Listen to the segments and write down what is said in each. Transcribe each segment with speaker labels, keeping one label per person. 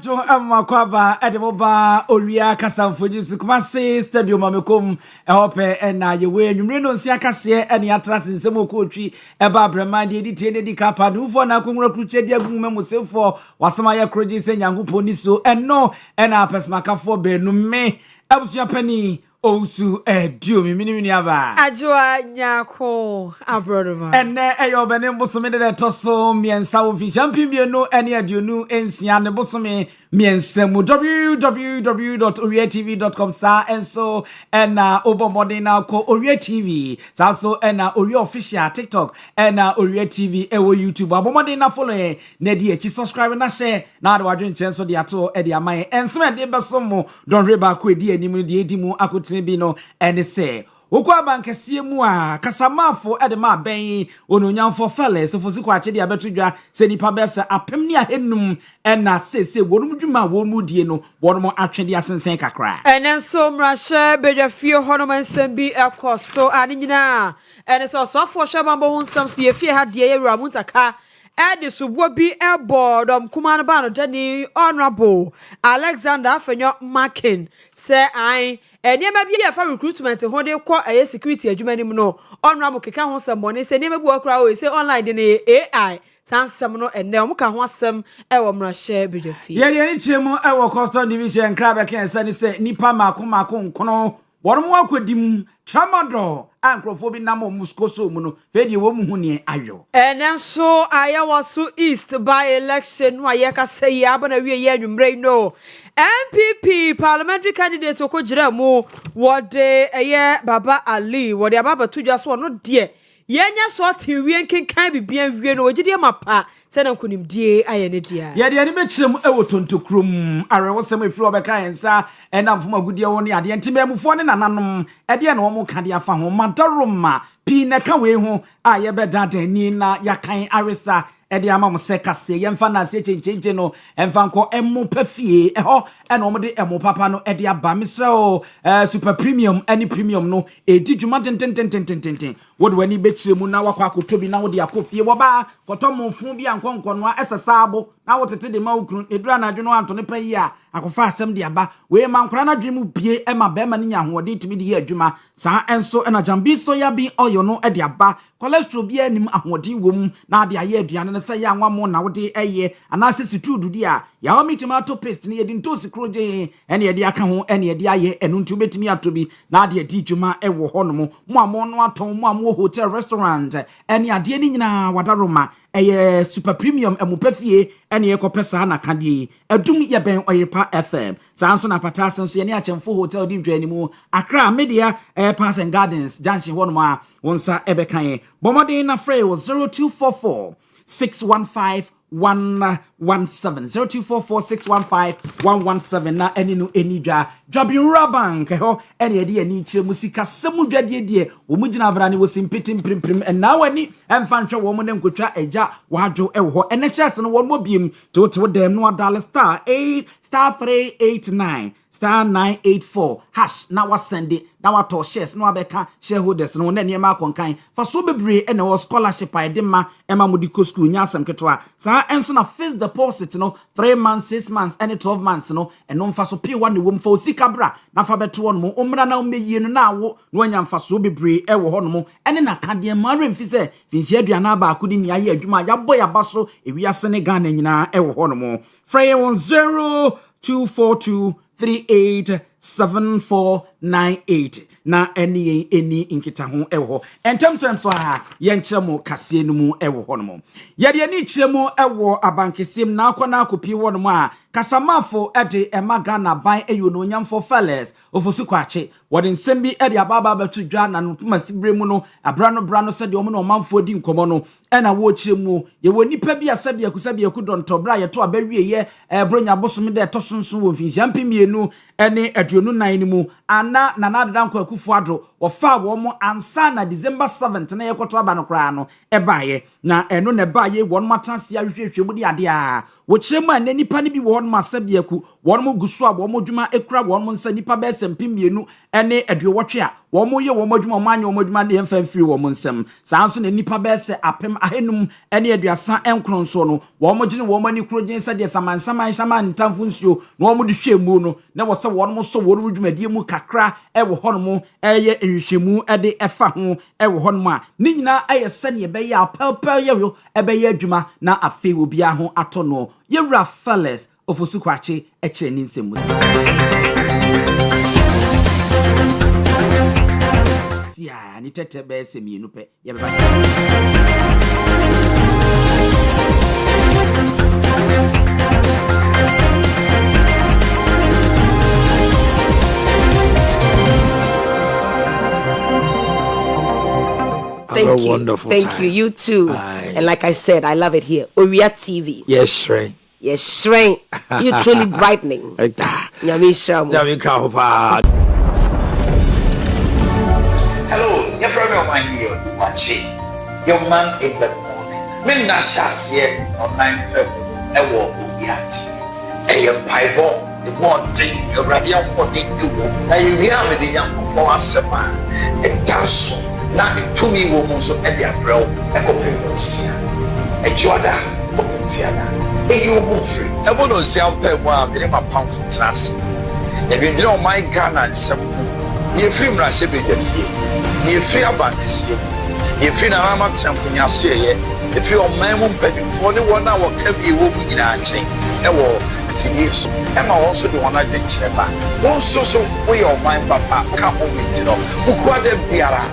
Speaker 1: Jo amakwaba edeboba Owia Kaseɛ mfonyusu Kumasi stadium amekom ehope na yewe nwumre no nsia Kaseɛ ene atrase nsem okotwi eba abrama de editie ne dikapa no ufo na akonwura kruche de agum memusefo wasema ya kroji se nyankopɔ ni so eno ena pesmakafo benu me abusua pani Osu dio mini aba
Speaker 2: Ajwa nyako abrodoma
Speaker 1: enne eyo bene bosome de toso miensa wo fi champion bienu ene aduonu ensia ne bosome miensa mu www.owiatv.com sa enso ena obomode na ko Owia TV sa so ena Owia official TikTok ena Owia TV ewo YouTube abomode na follow na di echi subscribe na share na adwadwe nchenso de ato e de amaye enseme de besomo don reba ko edi animu de edimu akoti bi no ene se okwa bankasie mu a kasamafo edema ben ononyamfo fellas fosi kwa chede abetodwa se nipa besa apem ni ahenum ena sese wonum dwuma wonu die no wonum atwede asensen kakra
Speaker 2: ene so mrahye bedwafie honom ensem bi ekoso ane nyina ene so sofo hwebambo hu nsam so ye fie ha de ye wura muntaka Edi subo bi ebodom kumano ba no dani honorable Alexander Afenyo Makin say I enema bi ya fa recruitment ho de kɔ aye security adwuma nim no honorable keka ho sɛmbɔne say enema bi okra o say online de ne AI sansɛm no enne omuka ho asɛm ɛwɔ mrahye bedwafi
Speaker 1: ye ni chiemu ɛwɔ custom division kraba ken sani say nipa mako nkono wɔnom akodim tramadol ankrofo bi namo muskoso mu no fedi wo mu hu ne ayo
Speaker 2: enenso ayawasu east by election no Owia Kaseɛ abana wie ye anwumrei no MPP parliamentary candidate okojira mu wode eye Baba Ali wode ababa tudwa so no de yenya so tiwie nkenkan bibia wie no ogide mapa se na nkunimdie ayene dia
Speaker 1: ye de ni mekirem ewo tontokrum arewo sem efiri obeka ensa enamfom agudie wo ne ade ntimamufo ne nananom ede na wo mo kade afa ho madaroma pi na ka we ho a ye bedada ni na yakan aresa edi ama mo se Kaseɛ yemfa na se chenchenche no emfa nko emu pafie eho ena omo de emu papa no edi aba misrao super premium any premium no edi dwuma tenten wode wani bekiremu na wakwa akotobi na wode akofie wo ba kotomo fun bi ankonko no esesabo na wotete de ma ukru edura na dweno anto ne payi a akofa asem de aba we mankora na dwemu bie ema be ma ne nya hoode timi de ye adwuma saa enso ena jambi so ya bi oyo no edi aba cholesterol bi anim ahoode wom na de aye aduane ne se ya nwamo na wode eye anase situdu di a ya o tomato paste ne yedi ntosi kroje ene yedi aka ho ene yedi aye enu nti obetimi atobi na de adi dwuma ewo hono mo amo no aton mo amo hotel restaurant ene ade ni nyina wadaroma eye super premium emupafie ene ekopesa na kade adum ye ben oyepa FM sanso na patasa nso ye ne achemfo hotel di ntwani mu Accra Media Pass and Gardens junction hono ma wonsa ebekan bomodin na free was 0244 615 117 0244615117 na eni no enidwa dwabinra bank ho eni ede ani kire musika semu dwade de wo mugina brane wo simpitim prim na wani emfa nhwe wo mo ne nkotwa agya wadwo ewo ho ene chese no wo mo biem to dem no adal star 8 star 389 star 984 hash na wasende na wato shares na wabeka shareholders no na niema akonkan fa so bebre ene wo scholarship aidema ema medical school nya asem ketwa sa enso na fixed deposit no 3 months 6 months and 12 months no eno mfa so pay one wo mfa osikabra na fa beto wo no omra na omeyie no na wo no anya mfa so bebre ewo ho no ene na kade mare mfi se finhia aduana ba akudi ni aye adwuma ya boy abaso ewiase ne Ghana nyina ewo ho no frey 0242 387498 na eni inkita ho ewo entemtem so ha yenkyeremo Kaseɛ no mu ewo ho no ye de ani kyeremo ewo abankesim na akona akopi wo no a kasamafo ede emaga na ban eyo no nyamfo fellas ofosu kwache wode nsem bi ede ababa betudwa na no masibre mu no brano se de omo no manfo di nkomo no ena wo kyeremu ye wo nipa bi asabi aku dontobra ye to abawie ye bronya bosom de to sonson wo mfi jampi mienu ene aduonu nan mu ana na nadadanko akufo ado ofa wo mo ansa na December 7th na yekoto aba no kra no ebaye na eno ne baye won matanse ahwehwehwe mu di ade a wo kyeremu an nipa ne bi wo no masabi aku wɔn mo guso a wɔn mo dwuma ekura wɔn mo nsa nipa bɛsɛ mpimienu ɛne aduowɔtwe a wɔn mo yɛ wɔn mo dwuma ɔmo anya wɔn mo dwuma de mfa mfiri wɔn mo nsam saa nso na nipa bɛsɛ apem ahenum ɛne aduasa ɛnkron so no wɔn mo gyina wɔn ani kuro gyen sɛ deɛ samansaman shaman ntamfo nsuo na wɔn mo de hwɛ mu no na wɔsɛ wɔn mo so wɔn dwumadie mu kakra ɛwɔ hɔ no mo ɛyɛ nhwehwɛmu ɛde ɛfa ho ɛwɔ hɔ no a ne nyinaa ɛyɛ sɛnea ɛbɛyɛ apɛlpɛl yɛwo ɛbɛyɛ adwuma na afei obiara ho atɔ no yɛwura fellas ofosu kwache ɛkyerɛ ne nsɛm mu sia ni tete bɛɛ sɛ mienu pɛ yɛbɛba
Speaker 3: Thank you. Thank you. You too.
Speaker 4: Aye.
Speaker 3: And like I said, I love it here. Owia TV.
Speaker 4: Yes, shrink.
Speaker 3: Yes, shrink. You're truly brightening. Yami Shamu.
Speaker 4: Yami Kahopa.
Speaker 5: Hello, your friend of mine here, watching your man in the morning. Men na shasye on 9 February. I walk Owia TV. A Bible, the one thing, a radiant one thing you want. Now you hear me, the young for us, a dance. Na itumi wo mo so e dia brɛw e ko pem no sia e joda ko pem fiada e you mo free e bo no sia pem a me ma pam fo trase e bi ndira o my Ghana nsɛm ye free mra se be da fie ye free abankesie ye free na mama tramponya so ye e free o man mo mpedimfo ne wona wo ka bi wo mu nyina nkyɛn e wo fidie so e ma won so de wona dwenkyerɛ ba won so wo ye o man papa ka o mi tino wo kwa da biara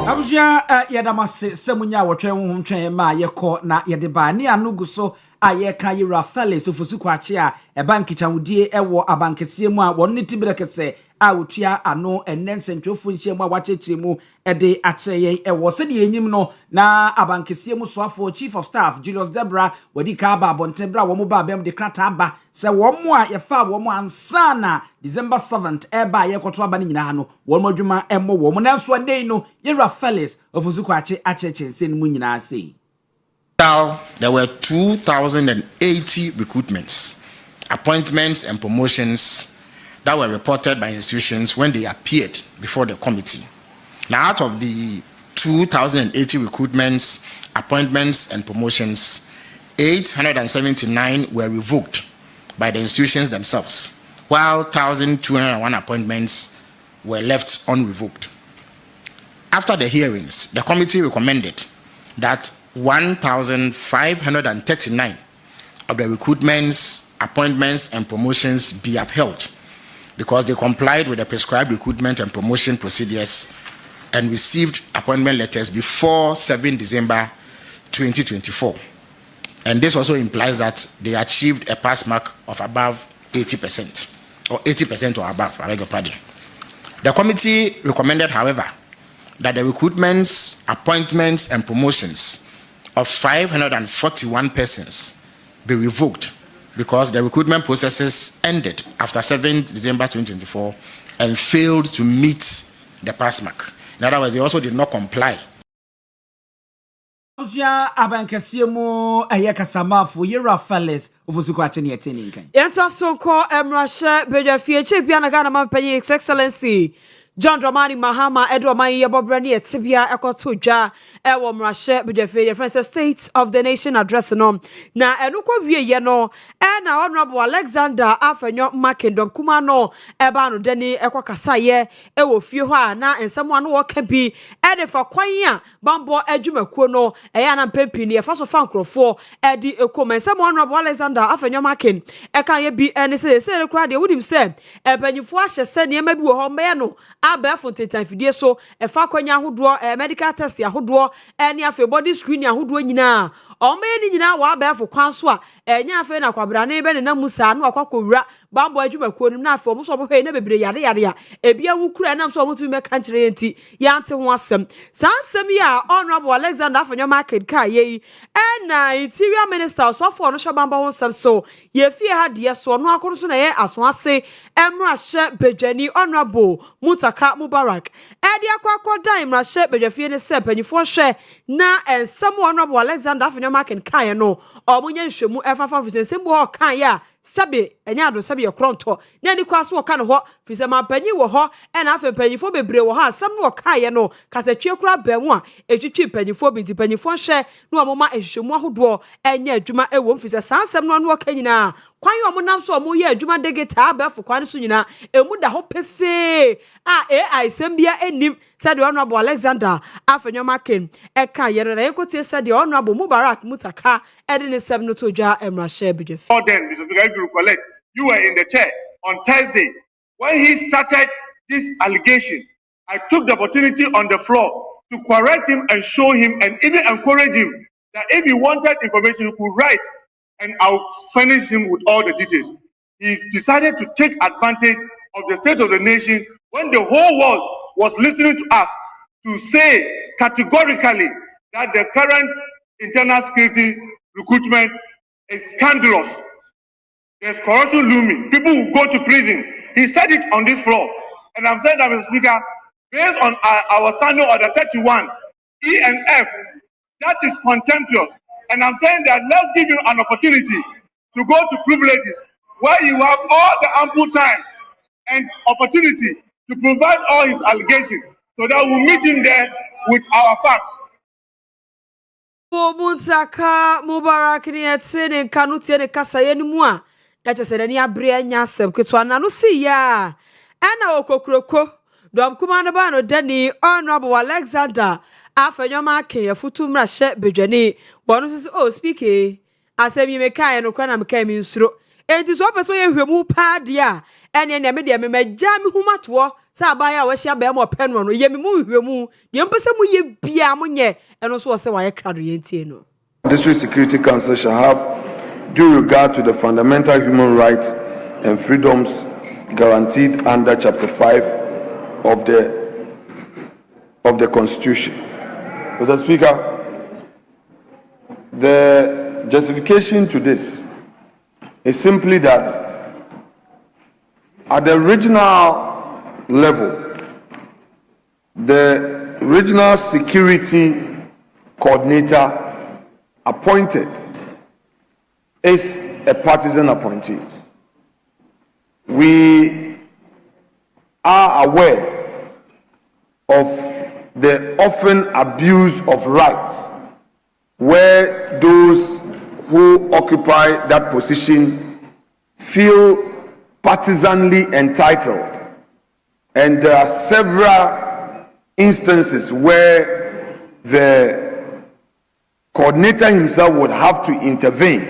Speaker 1: Abuja yedamase semunya wotwe ho twɛn ma yɛkɔ na yɛde ba ne anugu so a yɛka yɛwura fellas ofosu kwache a ɛba nkitawudie ɛwɔ abankesie mu a wɔn ne tibere kɛsɛ a wotua ano ɛnensentwofo nhyɛ mu a wakyekye mu ɛde akyɛ yɛn ɛwɔ sɛdeɛ enyim no na abankesie mu soafo chief of staff Julius Debra wadi ka ba bontebra wɔn ba bɛm de krata ba sɛ wɔn mo a yɛfa wɔn mo ansa na December 7th ɛba yɛkɔto aba ne nyinaa no wɔn mo adwuma ɛmmɔ wɔn nanso andei no yɛwura fellas ofosu kwache akyekye nsen mu nyinaa sei.
Speaker 6: There were 2,080 recruitments, appointments, and promotions that were reported by institutions when they appeared before the committee. Now, out of the 2,080 recruitments, appointments, and promotions, 879 were revoked by the institutions themselves, while 1,201 appointments were left unrevoked. After the hearings, the committee recommended that 1,539 of the recruitments, appointments, and promotions be upheld because they complied with the prescribed recruitment and promotion procedures and received appointment letters before 7 December 2024. And this also implies that they achieved a pass mark of above 80%, or 80% or above, I beg your pardon. The committee recommended, however, that the recruitments, appointments, and promotions of 541 persons be revoked because the recruitment processes ended after 7 December 2024 and failed to meet the pass mark. In other words, they also did not comply.
Speaker 1: Abuja abankesie mu kasamafu yɛwura fellas ofosu kwache ne yɛteni nkan.
Speaker 2: Yɛnto sonko emrahye bedwafie chepia na Ghana mampanyi His Excellency John Dramani Mahama Edward Mayi Bobrani Etibia Ekoto Dwa Ewo Mrahye Bedwafie the State of the Nation address no na enukwa wie ye no na Honorable Alexander Afenyo Makendom kuma no eba no deni ekwa kasaye ewo fie ho a na ensemo ano wo ka bi fa kwan a bambo adwumakuo no eya na mpempi ne fa so fa nkrofo edi ekoma ensemo Honorable Alexander Afenyo Maken eka ye bi ene se kura de wudim se epanyifo ahye se ne ma bi wo ho mbe no abefo tetan fidie so efa kwanya ahodo medical test ahodo ene afi body screen ahodo nyina o me ni nyina wa abefo kwan so a enya afi na kwabrane be ne na musa no akwakowura bambo adwuma ko nim na afo mo so mo hwe na bebre yare ya ebia wukura nam so mo tumi me kan kire enti yante ho asem sansem ya honorable Alexander Afenyo market ka ye na interior minister so afo no hwabamba ho nsem so ye fie ha de so no akoro so na ye aso ase emra hye bejani honorable Mutaka Mubarak edi akwakọ dan emra hye bejafie ne se panyifo hwe na ensem honorable Alexander Afenyo market ka ye no omunye nhwemu efafa fisensem bo kan ya sabe enya do sabe ye kronto na ni kwaso wo kan ho fise mampanyi wo ho na afa panyifo bebre wo ha asem no kan ye no kasatwe kura bamu a etwitwi panyifo binti panyifo hwe no omoma ehwemu ahodo enya adwuma ewo mfise sansem no no kan nyina kwan yo mo nam so omo ye adwuma degeta abefo kwan so nyina emu da ho pefe AI sembia enim said honorable Alexander Afenyo Maken eka yere na ekotie said honorable Mubarak Mutaka edine seb no to dwa emra share bidef.
Speaker 4: Then Mr. Speaker, if you recollect, you were in the chair on Thursday when he started this allegation. I took the opportunity on the floor to correct him and show him and even encourage him that if he wanted information, he could write and I'll furnish him with all the details. He decided to take advantage of the state of the nation when the whole world was listening to us to say categorically that the current internal security recruitment is scandalous. There's corruption looming. People will go to prison. He said it on this floor. And I'm saying that, Mr. Speaker, based on our standing order 31, E and F, that is contemptuous. And I'm saying that let's give him an opportunity to go to privileges where you have all the ample time and opportunity to provide all his allegations so that we'll meet him there with our facts.
Speaker 2: Mutaka Mubarak ni etsene kanutie ne kasaye ni mu a na chese ni abre anya asem ketwa na no si ya ana okokroko dom kuma no ba no dani honorable Alexander Afenyo Maken afutu mra hye bedwani wono so oh speak asem yi mekai no kwa na mekai mi nsuro enti so peso ye hwemu pa de a ene ne me de me magya me humato sa abaya wa hia ba mo peno no ye me mu hwemu de mpese mu ye bia mo nye eno so se wa ye krado ye ntie no.
Speaker 7: District Security Council shall have due regard to the fundamental human rights and freedoms guaranteed under Chapter 5 of the Constitution. Mr. Speaker, the justification to this is simply that at the regional level, the regional security coordinator appointed is a partisan appointee. We are aware of the often abuse of rights where those who occupy that position feel partisanly entitled, and there are several instances where the coordinator himself would have to intervene,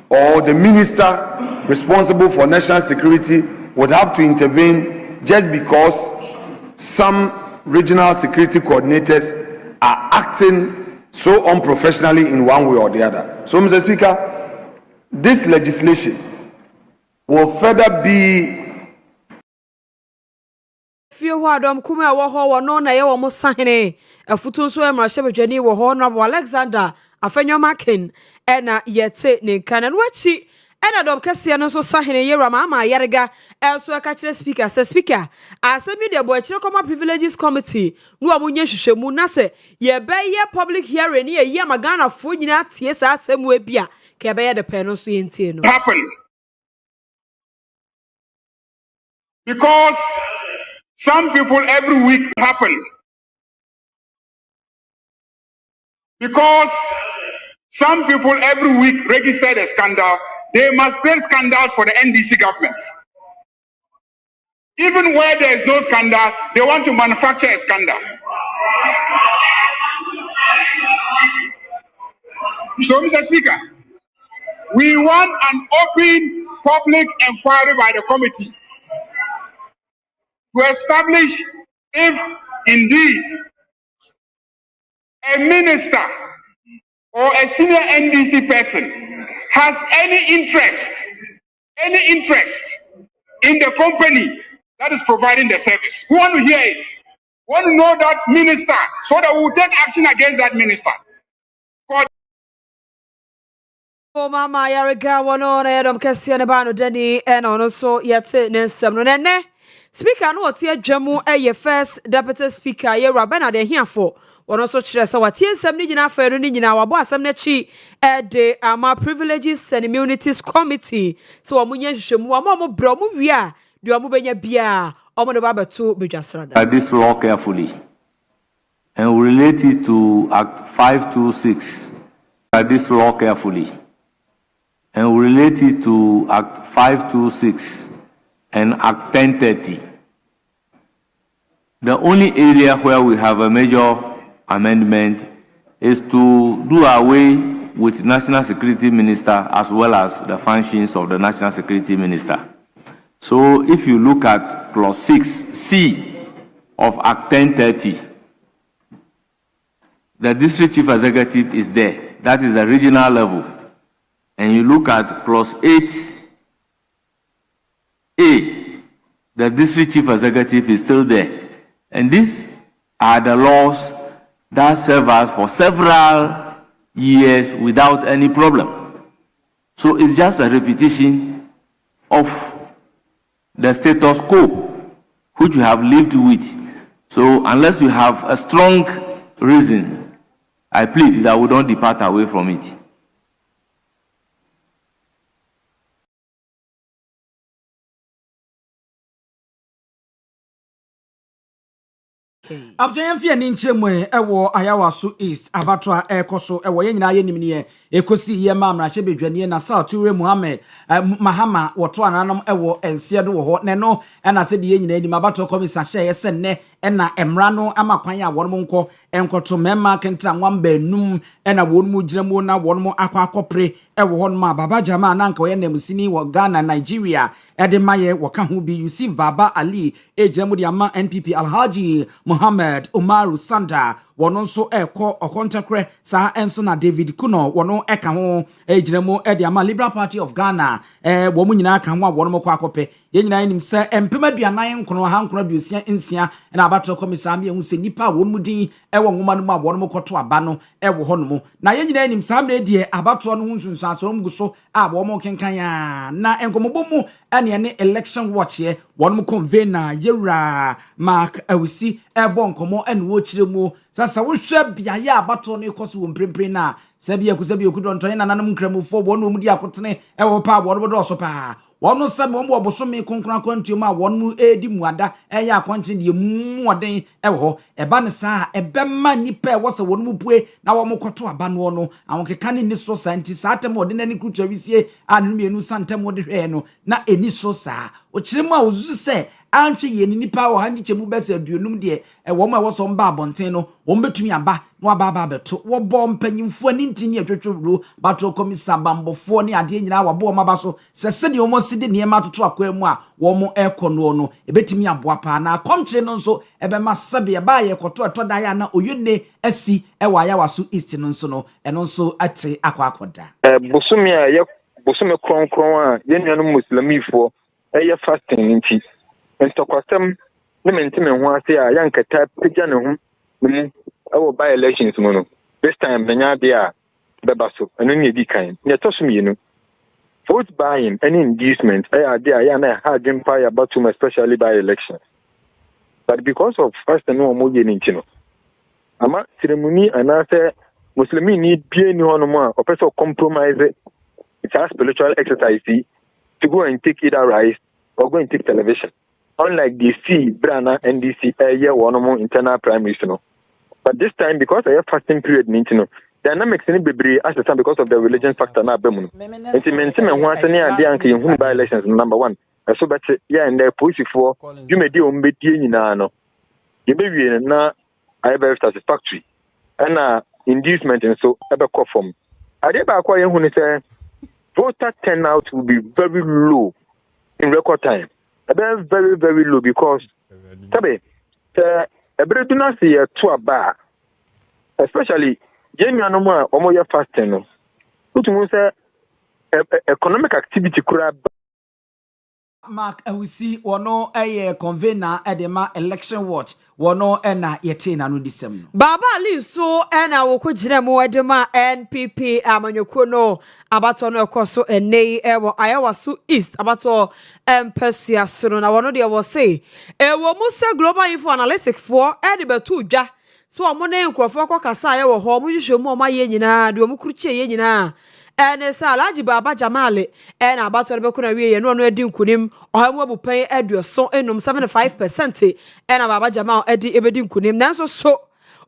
Speaker 7: or the minister responsible for national security would have to intervene just because some regional security coordinators are acting so unprofessionally in one way or the other. So, Mr. Speaker, this legislation will further be
Speaker 2: fio ho adom kuma wo ho wo no na ye wo mo sahene afutu so emra shebedwani wo ho no Alexander Afenyo Maken ena yete ne kana no achi ena dom kase no so sahene ye rama ama yarega elso ka kire speaker say speaker asemi de bo kire koma privileges committee no amunye hwehwemu na se ye be ye public hearing ye ye magana fo nyina tie sa asemu e bia ke be ye de pen no so yentie no
Speaker 4: Happen because some people every week happen. Because some people every week registered a scandal, they must create scandals for the NDC government. Even where there is no scandal, they want to manufacture a scandal. So, Mr. Speaker, we want an open public inquiry by the committee to establish if indeed a minister or a senior NDC person has any interest any interest in the company that is providing the service. We want to hear it. We want to know that minister so that we will take action against that minister.
Speaker 2: Mama Yarega wono na yedom kese ne ba no dani e na ono so yete ne nsem no ne speaker no otie adwamu eye first deputy speaker ye Rabena de hiafo wono so kire se watie nsem ni nyina afa no ni nyina wabo asem na chi de ama privileges and immunities committee so wo munye hwehwemu wo mo bro mo wi a de wo benya bia omo de ba beto bedwasrada.
Speaker 8: This law carefully and we relate it to Act 526. This law carefully and we relate it to Act 526 and Act 1030. The only area where we have a major amendment is to do away with National Security Minister as well as the functions of the National Security Minister. So if you look at clause 6C of Act 1030, the district chief executive is there. That is the regional level. And you look at clause 8A, the district chief executive is still there. And these are the laws that serve us for several years without any problem. So it's just a repetition of the status quo, which we have lived with. So unless you have a strong reason, I plead that we don't depart away from it.
Speaker 1: Absent fear ninchemwe ewo ayawasu east abatwa ekoso ewo yenyina ye nimnie ekosi ye mamra hye bedwane na South Ture Muhammad Mahama woto ananom ewo ensiedo wo ho ne no na se de yenyina enim abatwa komisa hye ye se ne na emra no amakwan ya wonmo nko enkoto mema kentra nwamba enum na wonmu giremu na wonmo akopre ewo ho no baba jama na nka ye namusini wo Ghana Nigeria ede maye wo ka ho bi Yusuf Baba Ali ejiremu de ama NPP Alhaji Muhammad Umaru Sanda wono nso eko okontakre sa enso na David Kuno wono eka ho ejiremu ede ama Liberal Party of Ghana wo mu nyina aka ho a wono mko akope ye nyina nim se empema duanan nkono ha nkono biosia nsia na abatro komisa me hu se nipa wono mu din ewo nwoma no ma wono mko to aba no ewo ho no mu na ye nyina nim sam na die abatro no hunsunsu aso mguso a wo mo kenkan ya na enkomobomu ene ne election watch ye wono mu convener yewra Mark Awisi ebo nkomo ene wo kiremu sasa wo hwe biaye abatro no ikoso wo mprempre na sabi akusabi okudonto na nanam nkramufo wono mu di akotene ewo pa wono bodo so pa wono sabe wo obosome konkran kwantuom a wono edi muada eya akwanche de muoden ewo eba ne sa ebema nipa wo se wono mupue na wo mokoto aba no no awokeka ne ni so santi sa atem ode na ni krutu awisie anu mienu santem ode hwe no na eni so sa o kiremu a ozuzu se anhwe ye ni nipa wo hanji chemu bese aduonum de wo ma wo so mba abonten no wo mbetumi aba no aba beto wo bo mpanyimfo ani ntini atwetworo bato komisa bambofo ne ade nyina wo bo maba so se de wo sidi ne ma toto akwam a wo mo ekono no ebetimi aboa pa na komche no nso ebema sabe e ba ye koto etoda ya na oyune asi ewa ya waso east no nso no eno nso ate akwakoda
Speaker 9: bosumi a ye bosumi kronkron a ye nuanu muslimifo eye fasting nti entokwasem ne mentime ho ase a yankata pegya ne ho mu ewo by elections mu no this time benya dia beba so eno ne di kan ne tosum yenu vote buying any inducement there ya na hard empire about to especially by elections but because of first no mo ye nti no ama ceremony anase muslimi ni bie ni hono mo a opeso compromise it's a spiritual exercise to go and take either rice or go and take television unlike the C Brana NDC year one more internal primaries no but this time because I have fasting period nti dynamics ni bebre as the time because of the religion factor na abemu nti mentime ho asane ade anka yehunu by elections number 1 so but yeah and the posifo you may do ombedie nyina no ye bewie na I be satisfactory and inducement and so ebe conform ade ba kwa yehunu say voter turnout will be very low in record time very very low because sabe every do not see to aba especially genuine no omo ya fasting no utumu say economic activity kura
Speaker 1: Mark Awisi wono convener edema election watch wono na yete na no disem.
Speaker 2: Baba Ali so na woko gire mo edema NPP amanyoko no abato no ekoso enei ewo ayawasu east abato empesia so na wono de wo say ewo mu se global info analytic for e de betu dwa so omo na enkrofo akokasa aye wo ho mo hwehwe mu o maye nyina de omo kuruche ye nyina ene sa Alhaji Baba Jamale na abato de bekuna wiye no edi nkunim ohamu abupan aduoso enum 75% na Baba Jamal edi ebedi nkunim nanso so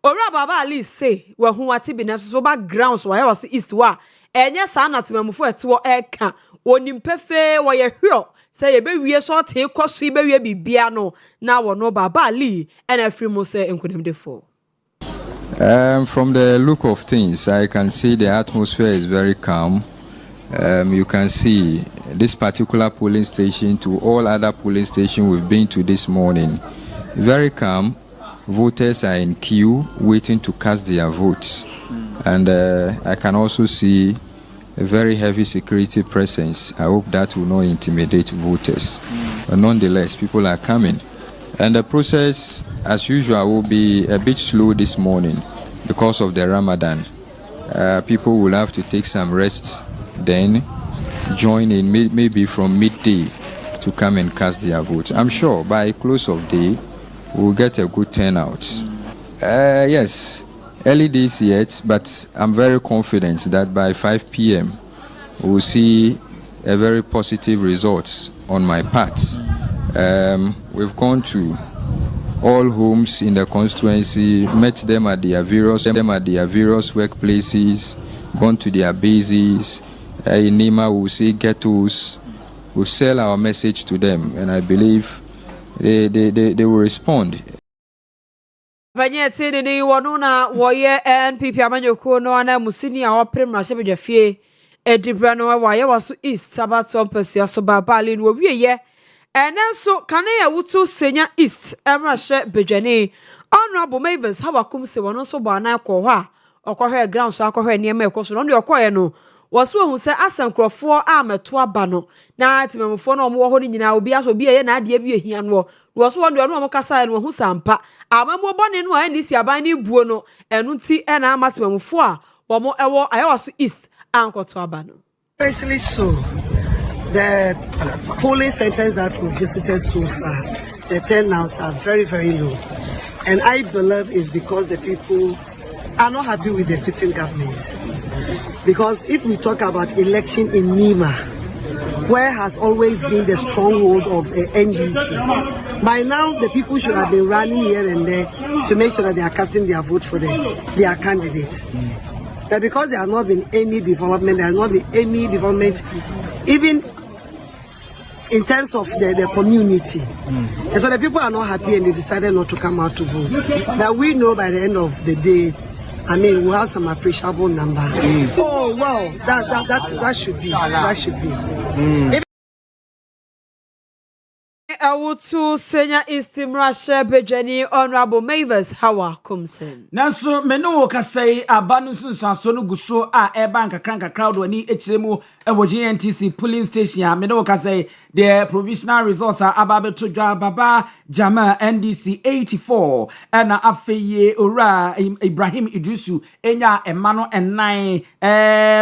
Speaker 2: ora Baba Ali say wa hu ati bi nanso so backgrounds wa was east wa enye sa na temamfo eto eka onim pefe wa ye hwio say ye be wie so te koso be wie bibia no na wo no Baba Ali na afri mo say nkunim defo.
Speaker 10: From the look of things, I can see the atmosphere is very calm. You can see this particular polling station to all other polling stations we've been to this morning. Very calm. Voters are in queue waiting to cast their votes. And I can also see a very heavy security presence. I hope that will not intimidate voters. But nonetheless, people are coming. And the process, as usual, will be a bit slow this morning because of the Ramadan. People will have to take some rest, then join in maybe from midday to come and cast their votes. I'm sure by close of day, we'll get a good turnout. Yes, early days yet, but I'm very confident that by 5 p.m., we'll see a very positive result on my part. We've gone to all homes in the constituency, met them at their various workplaces, gone to their bases. In Nima, we'll see ghettos. We'll sell our message to them, and I believe they will respond.
Speaker 2: Banyete ni wono na woye NPP amanyoko no ana musini a oprimra sebedwafie edibra no waye waso east sabato mpesua so babali no wieye enenso kane ya wutu senya east emrahye bedwane honorable Mavis hawakum se wono so bo anan ko ho a okohwe ground so akohwe niam ekoso no de okoye no waso hu se asankrofo ameto aba no na timemfo no mo ho ni nyina obi aso bi eye na ade bi ehia no waso won de no mo kasa no hu sampa amamu bone no ani si aban ni buo no enu ti na amatimemfo a wo mo ewo ayawaso east ankoto aba no.
Speaker 11: Especially so, the polling centers that we visited so far, the turnouts are very, very low. And I believe it's because the people are not happy with the sitting government. Because if we talk about election in Nima, where has always been the stronghold of the NDC, by now the people should have been running here and there to make sure that they are casting their vote for their candidate. But because there has not been any development, there has not been any development, even in terms of the community. And so the people are not happy and they decided not to come out to vote. But we know by the end of the day, I mean, we'll have some appreciable number. Oh, wow, that should be. That should be.
Speaker 2: Awutu senya istimrashe bejani honorable Mavis Hawa Kumsen.
Speaker 1: Nanso meno kasai abanu sunsanso no guso a eba nkakranka crowd wani echiremu ewo GNTC polling station meno kasai the provisional results are ababeto dwa baba jama NDC 84 na afeye ora Ibrahim Idrisu enya emano ennan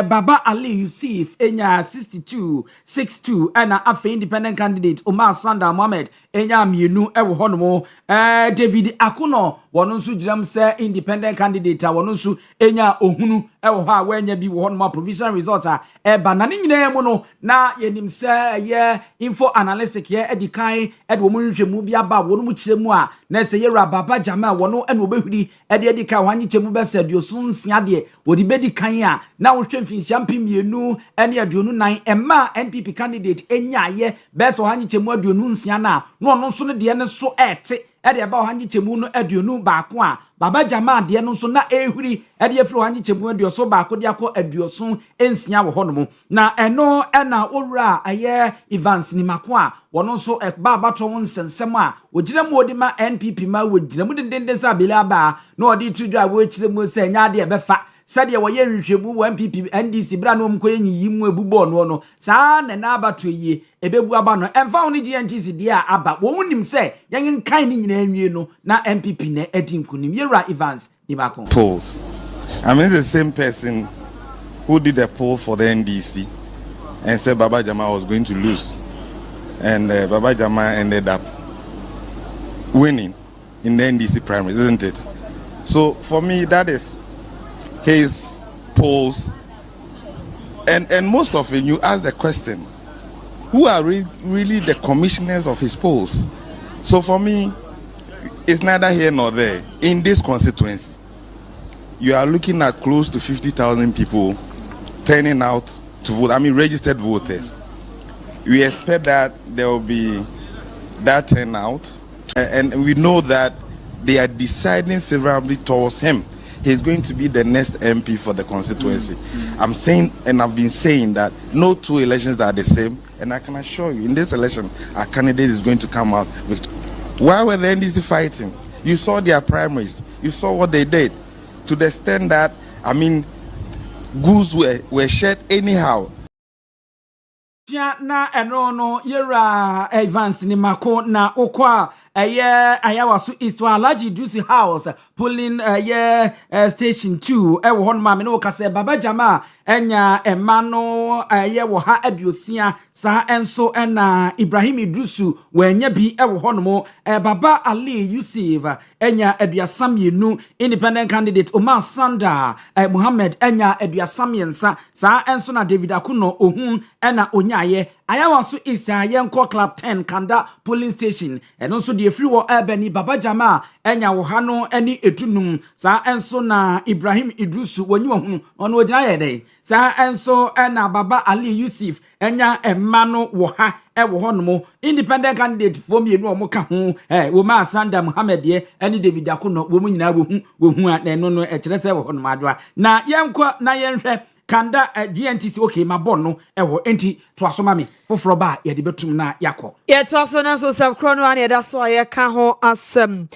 Speaker 1: baba Ali Yusuf enya 62 na afeye independent candidate Omar Sanda Mohammed enya mienu ewo honomo David Akuno wono nso giram se independent candidate wono nso enya ohunu ewo ha wanya bi wo honomo provisional results eba na nyina mu no na yenim se ye info analytic ye edikai edwo mu nhwemu bi aba wono mu kiremu a na se ye Baba Jama wono ena obehuri edikai wanyi chemu be se aduoso nsia de wodi bedi kan a na wo hwemfinhia mpem mienu ene aduonu nan emma NPP candidate enya ye be se wanyi chemu aduonu nsia na no no nso ne de ne so ete ede ba wanyi chemu no aduonu baako a Baba Jama de no nso na ehuri ede afiri wanyi chemu aduoso baako de akọ aduoso ensia wo hono na eno ena owura aye Evans ni mako a wono nso ba abato nsensem a wogirem odi ma NPP ma wogirem dendende sa bele aba na odi tudwa wo chirem se nya de ebefa said ya waye nhwehwemu wa MPP NDC bra no mko yenyi yimu ebubo no saa na abato yi ebebu aba no emfa woni GNTC dia aba wo wonim se yen kan ni nyina anwie no na MPP na edinkunim Yera Evans ni bako
Speaker 12: polls. I mean the same person who did a poll for the NDC and said Baba Jama was going to lose, and Baba Jama ended up winning in the NDC primaries, isn't it? So for me, that is his polls, and most often you ask the question, who are really the commissioners of his polls? So for me, it's neither here nor there. In this constituency, you are looking at close to 50,000 people turning out to vote. I mean, registered voters. We expect that there will be that turnout, and we know that they are deciding favorably towards him. He's going to be the next MP for the constituency. I'm saying, and I've been saying that no two elections are the same, and I can assure you, in this election, our candidate is going to come out with. Why were the NDC fighting? You saw their primaries. You saw what they did. To the extent that, I mean, goods were shed anyhow.
Speaker 1: Na eno Yera Evans ni mako na okwa ayawasu iswa Alhaji Dusi House polling station 2 ewo hon ma me no kase Baba Jama enya emano wo ha aduosia sa enso na Ibrahim Idrusu wanya bi ewo hon mo Baba Ali Yusuf enya aduasam yenu independent candidate Omar Sanda Muhammad enya aduasam yensa sa enso na David Akuno ohun na onyaye ayawasu isa yenko club 10 Kanda polling station eno so de free wo Ebeni Baba Jama enya wo ha no ani etunum sa enso na Ibrahim Idrusu wanyi wo ono ogina yede sa enso na Baba Ali Yusuf enya emano wo ha wo hono independent candidate for me no omoka ho wo ma Sanda Muhammad ye ani David Akuno wo mu nyina wo hu na eno no e kire se wo hono madoa na yenkwa na yenhwe Kanda GNTC okay mabono ewo enti to asoma me foforo ba ye de betum na yakọ
Speaker 2: ye to aso na so sab krono an ye da so ye ka ho asem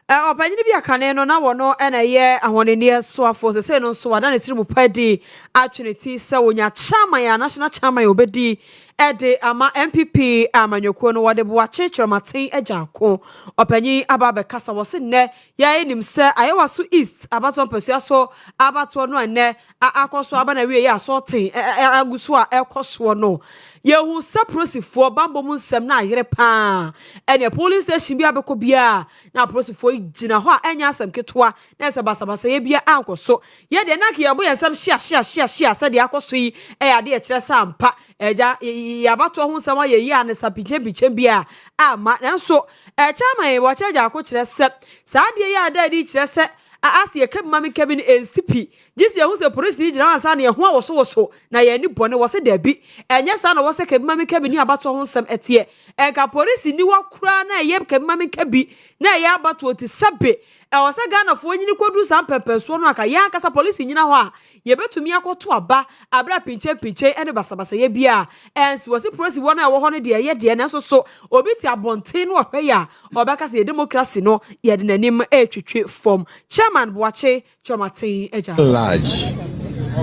Speaker 2: opanyini bi akane no na wono na ye ahonene so afo se no so wada na tirimu padi atweneti se wonya chairman ya national chairman obedi ede ama MPP amanyoko no wade bo achechromatin ejako opanyi ababe kasa wose ne ya enim se ayewaso east abato mpesua so abato no ne akoso aba na wie ya so tin aguso a ekoso no yehu saprosifo bambo mu nsem na ayere pa ene police station bia beko bia na prosifo gina ho a enya asem ketwa na se basabasa ye bia ankoso ye de na ke yebo yesem hia se de akoso yi ya de kire sampa eja yabato ho nsem ayeyi ane sapichem bia ama nanso chama ye bo chaja akokire se sa de ya da di kire se asi ye kebima me kebin NCP gisi ye hu se police ni gina ansa na ye ho awoso na ye ni bone wo se da bi enye sa na wo se kebima me kebin ni abato ho nsem etie enka police ni wa kura na ye kebima me kebi na ye abato ti sabe wo se Ghana fo nyini kodu sam pepeso no aka ya kasa police nyina ho a ye betumi akoto aba abra pinche ene basabasa ye bia ensi wo se police wo na wo ho no de ye de na so obi ti abonten no hwe ya obeka se democracy no ye de nanim etwetwe form chairman Boache Chomatin eja
Speaker 13: large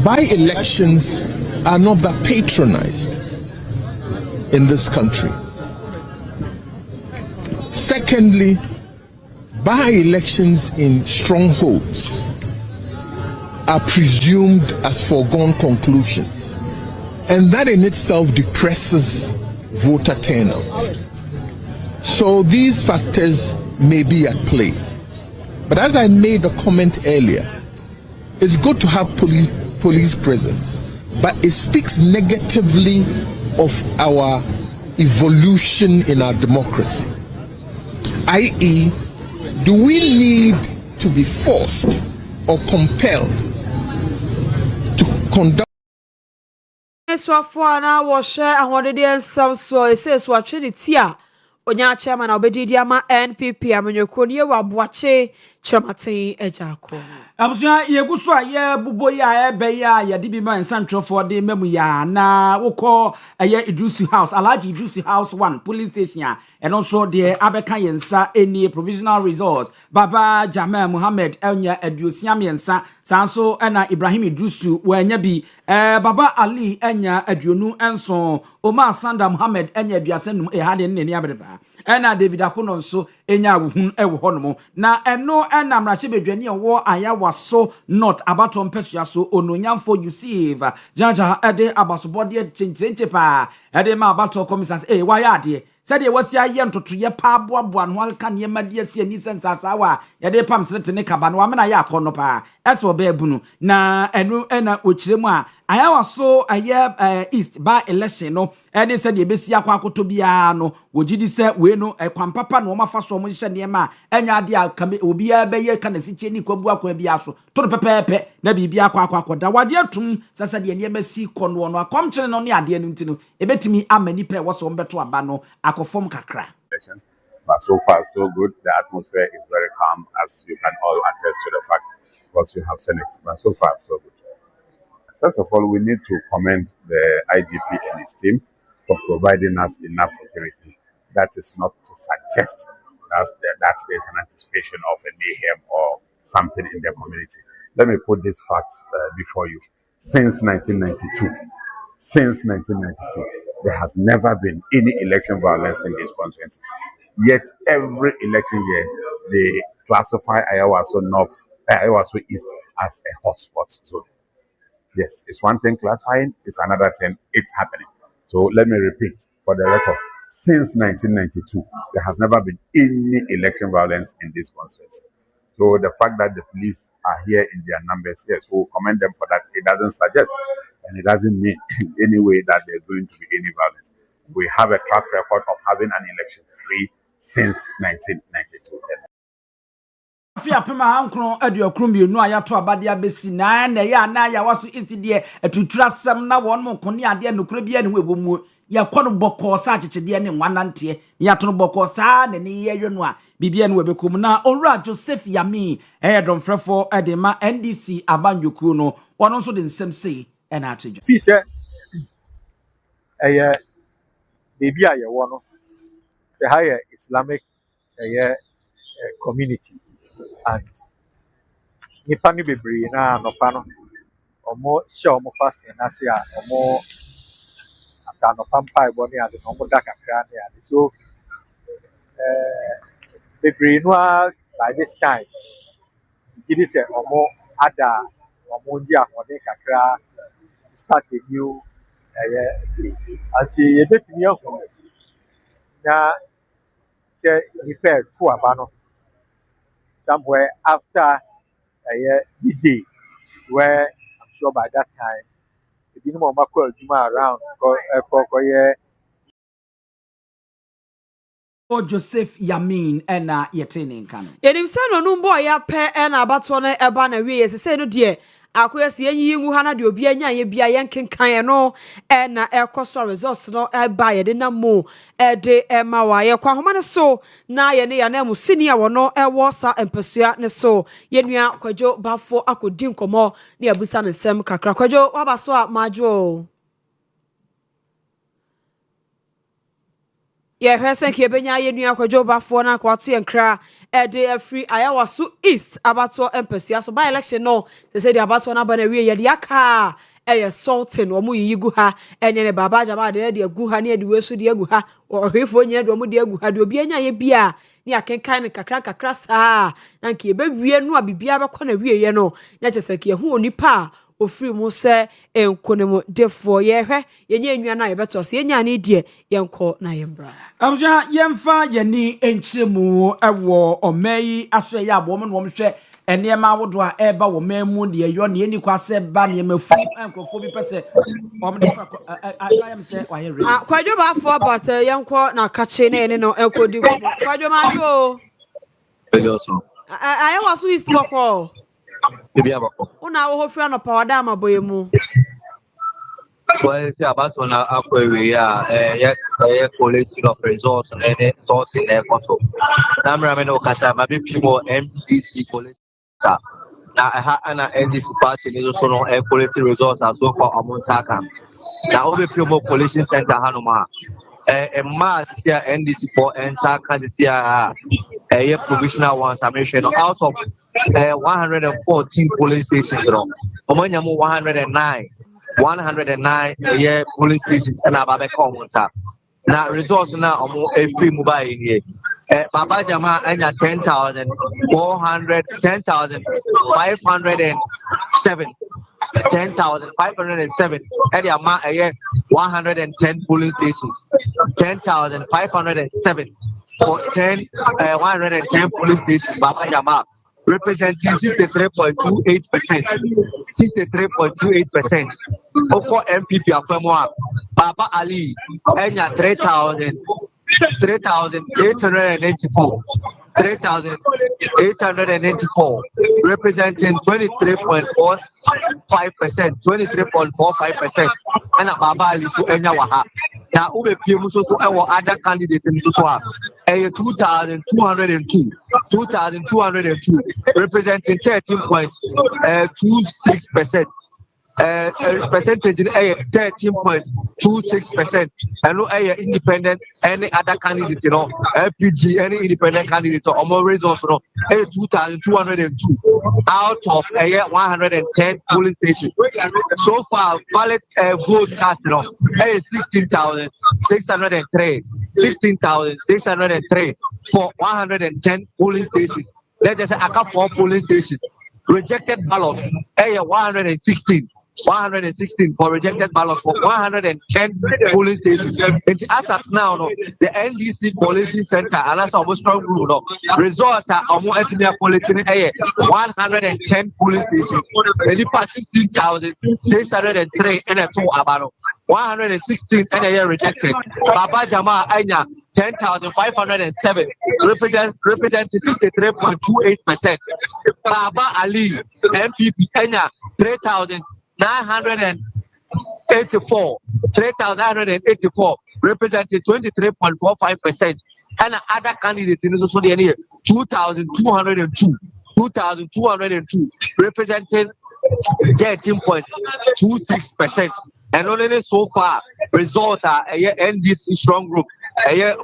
Speaker 13: by-elections are not that patronized in this country. Secondly, by-elections in strongholds are presumed as foregone conclusions, and that in itself depresses voter turnout. So these factors may be at play. But as I made a comment earlier, it's good to have police presence, but it speaks negatively of our evolution in our democracy. I.e., do we need to be forced or compelled to conduct
Speaker 2: so for na wo share ahonde ensam so ese so atweniti a onya chairman na obedi ama NPP amanyoko ne wa Boache Chomatin ejako
Speaker 1: abusia yeguso a ye bubo ya ebe ya ye de bi man santrofo de memu ya na wokọ eye Idrusu House Alhaji Idrusu House 1 police station a eno so de abeka yensa eni provisional result Baba Jamal Muhammad enya aduosiam yensa sanso ena Ibrahim Idrusu wanya bi Baba Ali enya aduonu enso Omar Sanda Muhammad enya aduasanum hade ne ne abreba ena David Akono nso enya wohun ewo honomo na eno ena mrache bedwani wo ayawaso not abato mpesua so ononyamfo Yusuf jaja ede abasobode chenche pa ede ma abato komisans waya ade sɛdeɛ wasi ayɛ ntotoyɛ pa aboaboa no aka ne madi asi ani sensasa wa yɛde pam srete ne kaba no amena yɛ akɔno pa ɛsɛ ɔbɛɛbu no na ɛno ɛna okyire mu a ayawa so ayɛ east by election no ɛne sɛdeɛ bɛsi akɔ akoto biara no wogidi sɛ we no kwampapa no ɔmafa so ɔmo hyehyɛ nneɛma a ɛnya ade a kame obiara bɛyɛ ka na sikyɛ ni kwabu akɔ biara so to no pɛpɛɛpɛ na biribi akɔ da wade atum sɛdeɛ nneɛma si kɔ no no akɔmkyere no ne ade no ntino ebetimi amani pɛ wɔsɔ ɔmbeto aba no akɔfom kakra.
Speaker 14: But so far so good. The atmosphere is very calm, as you can all attest to the fact because you have seen it. But so far so good. First of all, we need to commend the IGP and his team for providing us enough security. That is not to suggest that there's an anticipation of a mayhem or something in the community. Let me put this fact before you. Since 1992, there has never been any election violence in this constituency. Yet every election year, they classify Ayawaso North, Ayawaso East as a hotspot zone. Yes, it's one thing classifying, it's another thing, it's happening. So let me repeat for the record. Since 1992, there has never been any election violence in this constituency. So the fact that the police are here in their numbers, yes, we'll commend them for that. It doesn't suggest and it doesn't mean in any way that there's going to be any violence. We have a track record of having an election free since 1992.
Speaker 1: Afia pema hankron aduokrum no ayato abade abesi na ya na ya waso iside atuturasem na won mo kone ade nokura bia ne webomu ya kono boko sa akyekede ne nwanante ya to no boko sa ne ne yehwe no a bibia ne webekum na Owura Joseph Yami domfrefo de ma NDC abanyoku no wono so de nsem sei na atedwa
Speaker 15: fi se debi a ye wo no se higher Islamic community and nipa ni bebre na anopa no omo hye omo fasting na se a omo ata no pampa ebo ne ade omo da kakra ne ade so bebre no by this time gidi se omo ada omo nji ahode kakra start a new ati yebetimi ahu na se nipa tu aba no somewhere after the day where I'm sure by that time the minimum around
Speaker 1: Joseph Yamin ena yetene nkano
Speaker 2: yenim se no numbo ya pe ena abato no eba na wie se no de akoyesi enyi ngu ha na de obi anya ye bia ye nkenkan no ena ekoso results no eba ye de na mo de ema wa ye kwa homa ne so na ye ne ya na mu senior wo no ewo sa empasua ne so ye nua kwadwo bafo akodi nkomo ne abusa ne nsem kakra kwadwo wabaso a majo ye hwesen ke benya ye nua kwadwo bafo na kwato ye nkra de afri Ayawaso East abato empasua so by election no say the abato na ba na wie ye de aka salting omo yigu ha enye ne baba jama de agu ha ne de wesu de agu ha ohwefo nye de omo de agu ha de obi anya ye bia ni akenkan ne kakra saa na nke ye be wie no abibia be kɔ na wie ye no nya kyese ke hu onipa ofiri mu se enkonemu defo ye hwe ye nya enua na ye beto se ye nya ne die ye nkɔ na ye mbra
Speaker 1: amja yemfa ye ni enchemu ewo omeyi aso ye abo mo no hwe enema wodo a eba wo memu de yo ne ni kwase ba ne mafu enkofo bi pese omde fa ayam se wa ye ready
Speaker 2: kwadwo ba fo but ye nkɔ na kache ne ne no enkodi kwadwo ma do Ayawaso East boko
Speaker 16: bibia bako
Speaker 2: una wo hofra no powder amaboyemu
Speaker 16: well see about on akwewe ya collection of results and source in there control samra me no kasa ma be people MDC collection na ana NDC party ni so no collecting results as so for amontaka na obe people collection center hanoma ma sia NDC for enter candidacy provisional ones. I'm sure out of 114 polling stations, Omanyamu 109 polling stations, and Ababe Commons. Now, results now are free mobile here. Baba Jama and 10,507. 10,507 and the amount 110 polling stations. 10,507 for 110 polling stations. Baba Jama representing 63.28%. 63.28%. For MPP Afemwa, Baba Ali and 3,884. 3,884, representing 23.45%, 23.45%, and Baba Ali so Enyawaha. Now, Ube Pimuso to our other candidate in Tuswa, 2,202, 2,202, representing 13.26%. Percentage in 13.26%, and no independent any other candidate, LPG, any independent candidate or more results, 2,202 out of 110 polling stations. So far, ballot vote cast, 16,603, 16,603 for 110 polling stations. Let's just say I got 4 polling stations. Rejected ballot, 116 for rejected ballot for 110 polling stations. And as at now, the NDC Coalition Center, and that's almost strong rule, results are more ethnic polling 110 polling stations. And the past 16,603 and a 2 about 116 and a year rejected. Baba Jama Anya 10,507 representing 63.28%. Baba Ali MPP Kenya 3,984 representing 23.45%. And other candidates in the social area 2,202 representing 13.26%. And only so far results are NDC strong group.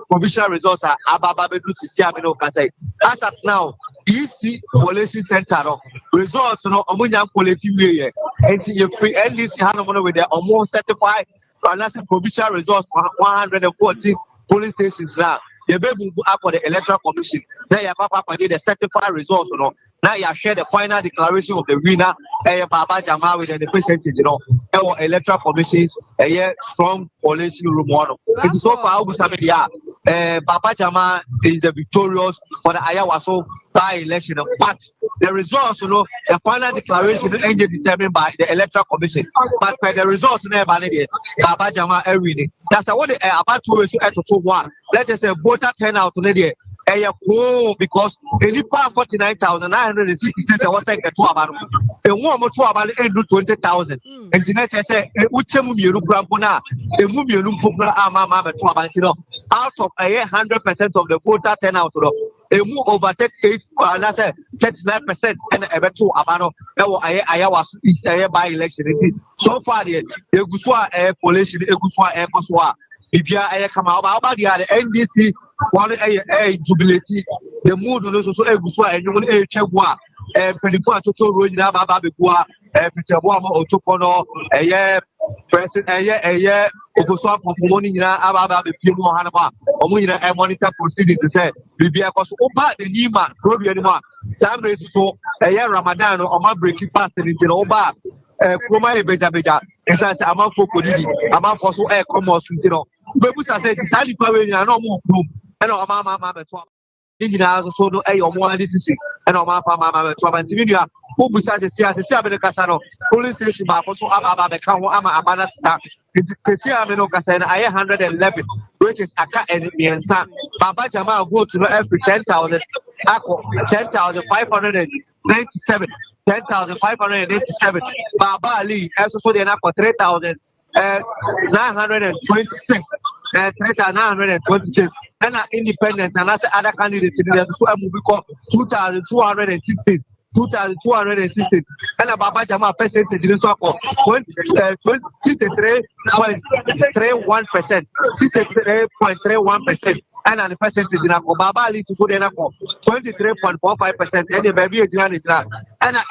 Speaker 16: Provisional results are Abababedu Sisiamino Kasai. As at now, EC Coalition Center results Omunyam Collective Area. And you free NDC Hanomono with their almost certified provisional results 114 polling stations now. You better move up for the Electoral Commission. Now you papa the certified results, Now you share the final declaration of the winner. Baba Jama with the percentage, Our Electoral Commission's strong coalition room one. It is so far Baba Jama is the victorious for the Ayawaso by-election. But the results, the final declaration is determined by the Electoral Commission. But by the results, Baba Jama every day. That's what about 2 weeks to 1. Let us say voter turnout today. Because any part 49,966 was like a 2 about a woman 2 about 20,000. And tonight I say, Uchemu Grampona, a Mumium Pupra Mama 2 about out of 100% of the voter turnout. A move over 39% and a 2 about Iowa is a by election. So far, the Guswa Air Police, the Guswa Air Paswa. If you are come out about the NDC, one a jubilate, the mood will also a Guswa and you will a Chagua, and Penipua to Rojina Bababua, Peter Wama or Topono, a year, President, a year, Oguswa for morning, Ababa, the Pimo Hanaba, or Munina, and monitor proceeding to say, Libya was Oba, the Nima, Robianima, Sam so a year Ramadan or my breaking fast in Oba. Kuma Beja Beja, and says Amam Fokodi, Amam Fosso Air Commerce, but we said, Sally Power, and no more room, and our mamma, Indiana, so no a or more decision, and our mamma, and Tivinia, who besides the Sia, the Sabine Casano, police station, also Abba, the Kawa Amana Star, it's Cecilia Casana, 111, which is Aka and me and Sam. Baba Jama go to every 10,000, 10,597. 10,587. Baba Ali, also the for 3,926. 3,926. And independent, and that's other candidates in the movie 2,216. 2,216. And a Baba Jama percentage in so called 63.31%. 63.31%. and the percentage in a Baba leads to 23.45%, and the baby is and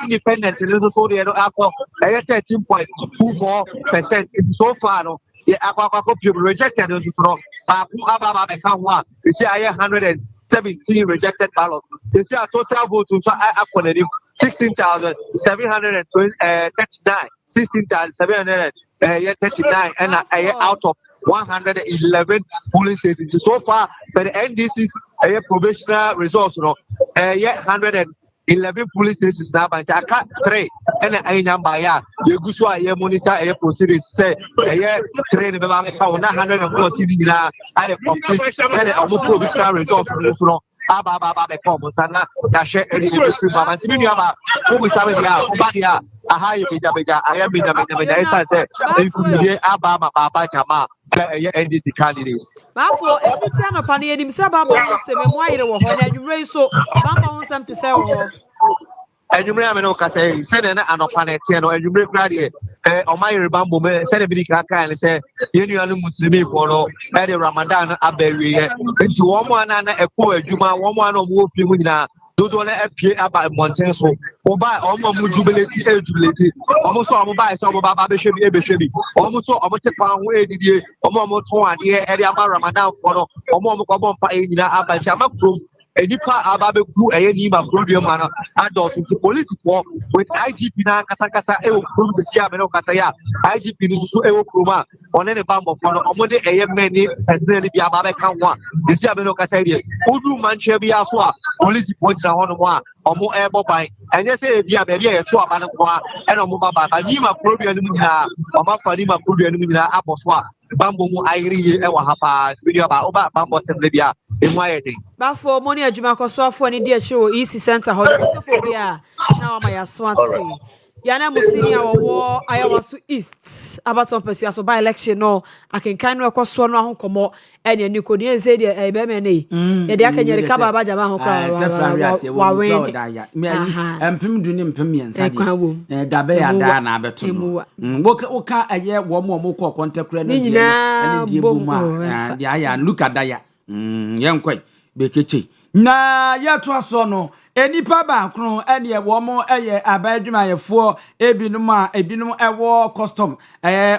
Speaker 16: independent in the Saudi 13.24%. So far, no, the Aqua rejected in the Ababa, you see, I 117 rejected ballots. You see, a total vote to 16,739, 16,739, and out of 111 polling stations. So far, but the NDC's provisional results, 111 police stations now, but I can't 3. And I number, you go to a monitor a proceedings, say, train about 114 now. I have completed a provisional results. Ababa the commons and that share any mama. Timiniaba, who is having a high bidabida. I am in the Ababa Baba Jama, NDC candidate.
Speaker 2: Bafo every time upon the enim say bamba ho se me mo ayere wo ho na adwumre so bamba ho sam te say wo ho
Speaker 16: adwumre ame no ka say se na anopa na tie no adwumre kra de o mayere bambo me se na bi ka kan say yenu anu muslimi ko no e de Ramadan abawi ye nti wo mo ana na ekọ adwuma wo mo ana mo opi mu nyina dodo na apie aba mountain so oba omo mu jubilate omo so omo ba so omo ba be hwe bi omo so omo te pa ho edidie omo ton ade e de ama Ramadan ko no omo ko bon pa e nyina aba ti ama krom edipa aba be ku eye ni ma problem ana adult to police for with IGP na kasa e o krom se sia me no kasa ya IGP ni so e o kroma one ne bambo for no omo de eye many personally bi aba be kan ho a sia me no kasa de odu manche bi aso a police point na hono mo a omo e boban enye se bi a be e to aba no ko a e no mo baba ba ni ma problem ni nyina omo fa ni ma problem ni nyina aboso a bambo mu ayiri e wa hapa video ba oba bambo se bia e mu ayede
Speaker 2: bafo money adwuma koso afo ni de chiro east center ho de tofo bia na wa ma ya swati yana musini a wo ayawaso east abaton pesia so by election no akenkan no ekoso no ahokomo ene ni kodi ense de e be me nei ye de akanyere ka baba jama ho kwa wa wen
Speaker 1: me empim du ni empim yensa de da be ya da na abeto wo ka aye wo mo ko kontakura na die ene die bu ma de aya look at that ya yenkwai bekeche na ya to aso no enipa ba kron ene e wo mo eye abadwumayefo ebinum ewo custom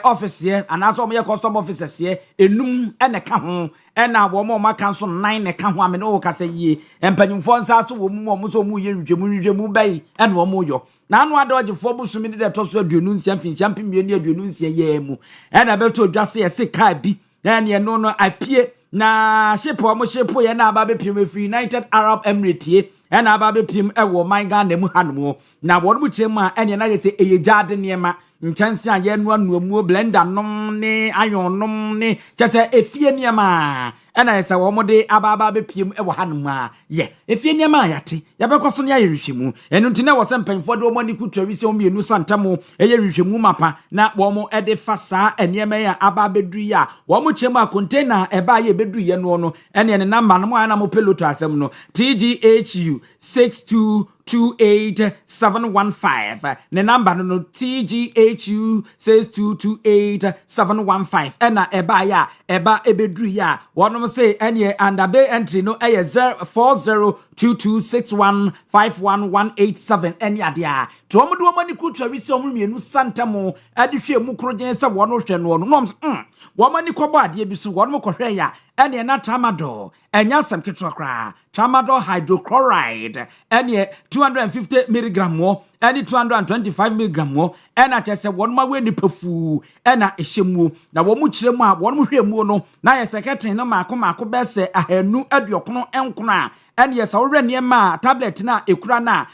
Speaker 1: office ye anaso mo ye custom officers ye enum ene ka ho ena wo mo maka so 9 ne ka ho ame no ka se yie empanyimfo nsa so wo mu mo so mu ye hwehwemu bai ene wo mo yo na anu adogefo busumi de to so aduonu nsia fin champion mienu aduonu nsia ye mu ena beto dwase ye se ka bi ene no apie na shepo mo shepo ye na aba be pim free United Arab Emirates and aba be pim e wo man Ghana mu hanmo na wo mu chemu a ene na ye se eye jade niema nchansi a ye no anuamu blender nom ne ayonom ne chese efie niema ena ye se wo mo de aba be pim e wo hanmo a ye efie niema yate ya be kwaso ne ayerhwemu enu ntine wo se mpanfo de wo mo ni kutwa se wo mienu santamo eye rehwemu mapa na wo mo e de fa saa eniema ya aba be duru ya wo mo chemu a container e ba ye be duru ye no ene ne number no mo ana mo peloto asem no TGHU 6228715 ne number no TGHU 6228715 ena eba ya eba ebedru ya wonom say ene underbay entry no eye 4022615187 ene adia to omodo omani kutwa wisi omumienu santamo adihwe mu krogen se wono hwe no no womani kobo ade bi so wonom kohwe ya ene na tramadol enya sam ketokra tramadol hydrochloride ene 250 mg mo ene 225 mg mo ena chese wonma we ni pafu ena ehyemu na wo mu kiremu a wonmo hwemu no na ye secretary no maako bese ahanu aduokono enkono a ene ye sawre niema tablet na ekura na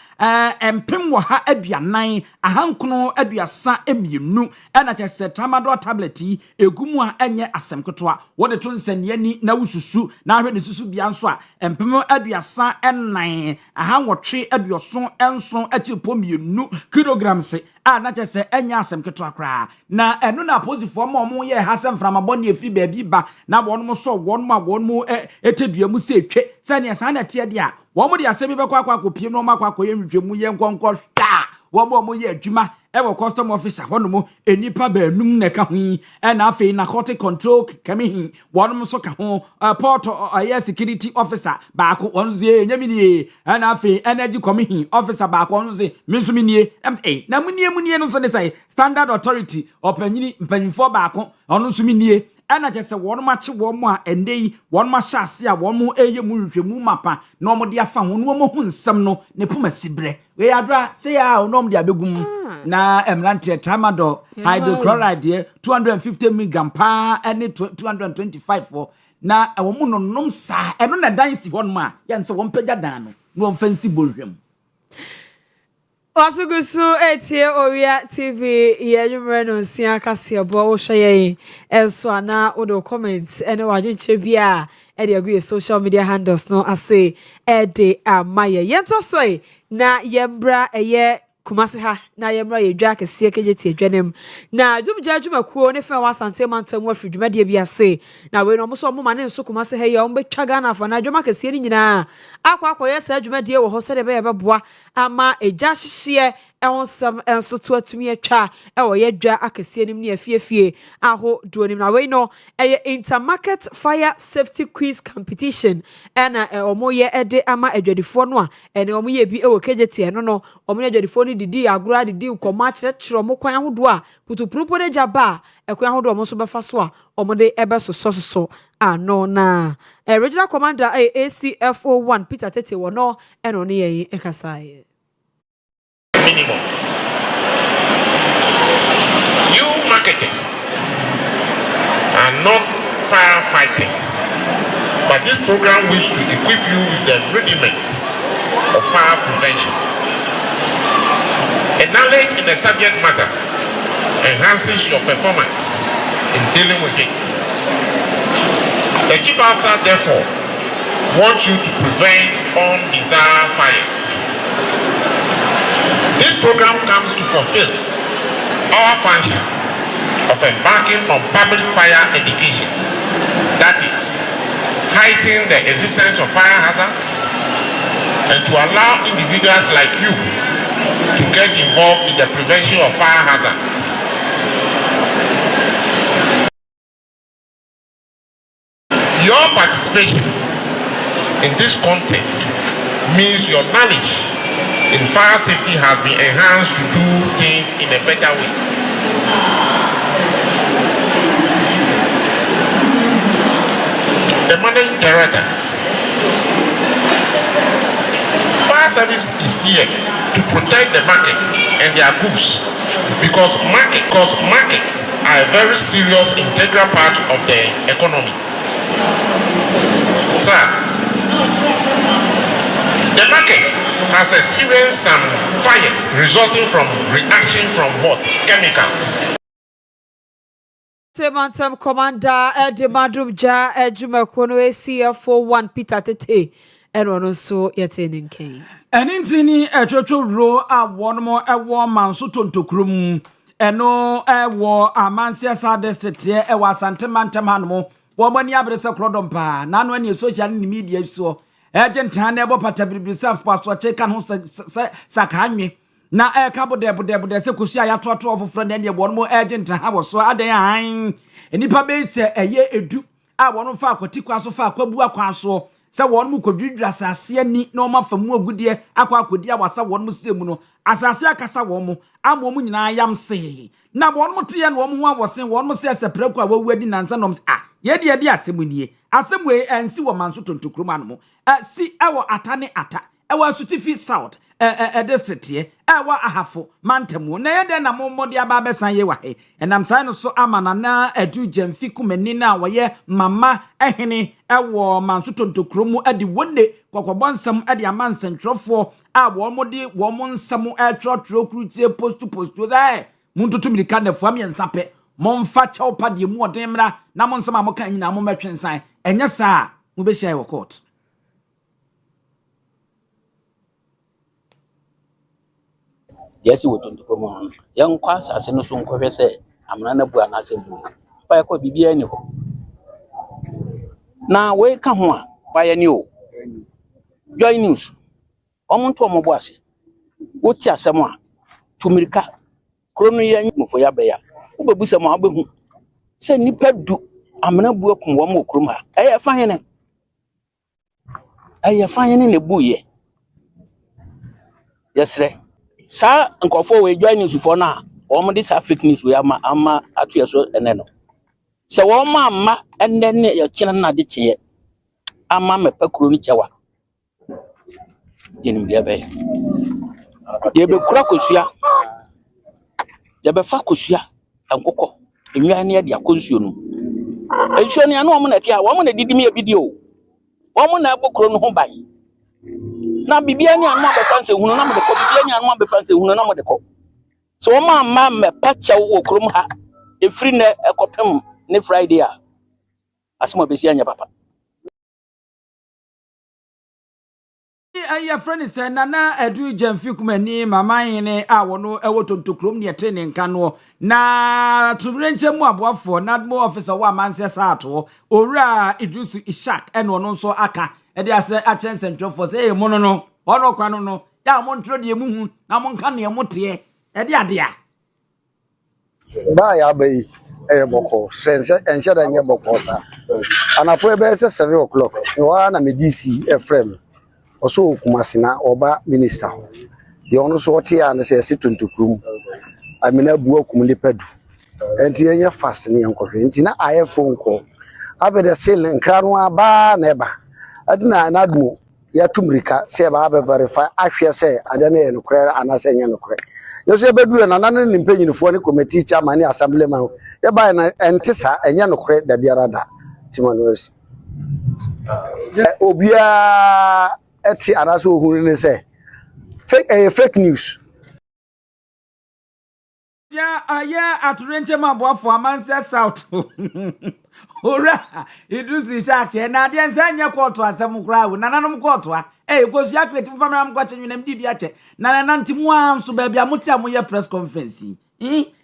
Speaker 1: empem wo ha aduanan ahankono aduasa emienu ena chese tramadol tablet egumu a enye asem ketwa wo de to nsane ni na wususu na ahwe ne susu bia nso a empem aduasa enan ahanwotwe aduoso enso achipo mienu kilograms na chese enya asem ketwa kra na enu na posifo mo ye hasem framabone efiri baabi ba na wonmo so wonmo eteduamu se etwe sane sa na tie dia wo mo de asem be kwa akopie no makwa ye nhwemu ye nkonko hwa wo mo ye adwuma ewo custom officer hono mo enipa baanum na ka ho yi na afei narcotic control kamihi wonom so ka ho port security officer baako onze nyamini na afei energy committee officer baako onze minsumini na munie no so ne sai standard authority opanyini mpanyimfo baako ono nsumini ana kese wonom ache womo a endei wonom ahyase a womo eye mu hwehwemu mapa na omo de afa ho no omo hu nsem no ne poma sibre we adra say ya onom de abegum na emrante tramadol hydrochloride 250 mg pa ene 225 for na womo no nom sa eno na dan si honom a ya nse won pagya dan no fancy bolhwem
Speaker 2: Wasugusu etie Owia TV yejumre no Owia Kaseɛ bo wo hweye enso ana odo comments ene wadwenche bia e de agu social media handles no ase e de amaye yento so na yembra eye Kumasi ha na yemra Owia Kaseɛ kejeti adwanem na dwumja dwumakuo ne fa wasante mantam afri dwumade bia se na we no mo so mo mane nso Kumasi ha ye o betwa Ghana fa na Owia Kaseɛ ni nyina akwa yesa dwumade wo ho se de be beboa ama eja hyehye ehonsam enso to atumi atwa wo ye Owia Kaseɛ nim ne afiefie aho duonim na we no eye intermarket fire safety quiz competition na omo ye ede ama adwadifo no a ene omo ye bi wo kejeti no omo adwadifo didi agura didi ukoma kyerɛkyerɛ mo kwan ahodo a putupurupo de jaba ekwan ahodo mo so befa so a omo de ebe so ano na regional commander ACFO 1 Peter Tete wono eno ne ye ekasaye
Speaker 6: minimum. You marketers are not firefighters, but this program wishes to equip you with the rudiments of fire prevention. A knowledge in the subject matter enhances your performance in dealing with it. The chief officer, therefore, wants you to prevent undesired fires. This program comes to fulfill our function of embarking on public fire education, that is, heightening the existence of fire hazards and to allow individuals like you to get involved in the prevention of fire hazards. Your participation in this context means your knowledge in fire safety has been enhanced to do things in a better way. The managing director, fire service is here to protect the market and their goods because markets are a very serious integral part of the economy. Sir, the market has experienced some fires resulting from reaction from what? Chemicals.
Speaker 2: Temantam commander Edimadum Ja Ejumakono ACFO 1 Peter Tete eno so yetenin ken.
Speaker 1: Enintini etwetwo ro a wono ewo manso tontokrum eno ewo amansia sa district e ewo asante mantem hanmo wo mani abrese krodompa na no ani social media so ejentan na ebo patabiribisa paso cheka no sakanwe na kabo de se kusia ya toto ofofro na ne wono ejentan ha wo so adan han enipa be se eye edu a wono fa akotikwa so fa akwabu akwa so se won mu kodwidwa asase ani na o mafa mu agudie akwa akodi awasa won mu semu no asase akasa won mu amo mu nyina yamse na won mu te ye no mu ho abosen won mu se sepreku a wawuadi nansa nom ye de asemu ensi wo manso tontokruma no mu si ewo atane ata ewo asutifi south district ye ewa ahafo mantemu na yede na mommode aba besan ye wa he enam sai no so amana na adu jamfi kumani na woye mama ehene ewo manso tontokromu adi wonne kwakobonsam adi amansentrofo a wo mode wo monsam etrotro krutie post za muntutu mirika na fuam yensape momfa chawpa de mu odemra na monsam amoka nyina mo metwensan enya saa mu be share wo court.
Speaker 17: Yes, we don't come on. Young class as no soon say, I'm not a boy, as a book. By a copy be any. Now, we come home by a new joy news. Omon to Mobasi. What ya someone to Mirka krono ye mfo ya be ya ubebusa mo abehu se nipa du amena bu akum wo mo krom ha eye fanye ne le buye yesre sa nkofo we join news for na o mo dis fake news we ama atu yeso ene no se wo ma enne ne ye kina na de kye ama me pa kro ni kyewa yenim bia be ye be kura kosua ye be fa kosua ankokɔ enwa ne de akonsuo no ensuo ne anu o mo na tia wo mo na didi me video wo mo na abokro no ho ban na bibia ni anu abefa nse hunu na mo de ko bibia ni anu abefa nse hunu na mo de ko so wo ma me pa kyew wo krom ha efri ne ekopem ne Friday a asimo be si anya papa
Speaker 1: Aya friend say nana edu jamfi kumani mama yene a wono ewo tontokrom ne ete ne nka no na tumrenche mu aboafo na admo officer wa manse saato owura Idrisu Ishak ene ono nso aka e de ase a chen central for say mo no ono kwano no ya mo ntro de mu hu na mo nka ne mo te e de ade a
Speaker 18: ba ya bai boko sense enche da nye boko sa anapo e be say 7 o'clock wa na medisi efrem oso kumasina oba minister ye ono so ote ya na se tuntukrum amina bu akum le padu enti enye fast ne enkohwe enti na aye phone call abede sel nkra no aba na eba adina na admu ya tumrika se ba be verify ahwe se ade na ye no kre ana se nye no kre yo se bedu na nan ni mpanyinfo ne committee chairman ne assemblyman ye ba na entisa enye no kre da biara da timanoes obia eti anaso ohuru ne say fake news
Speaker 1: ya aya aturenche maboafo amanse south ora Idrisu Ishak na de nsanya koto asem kra wo nananom koto a kosu akreti mfamra mkwache nwinem didi ache nana ntimu amso baabi amote amoye press conference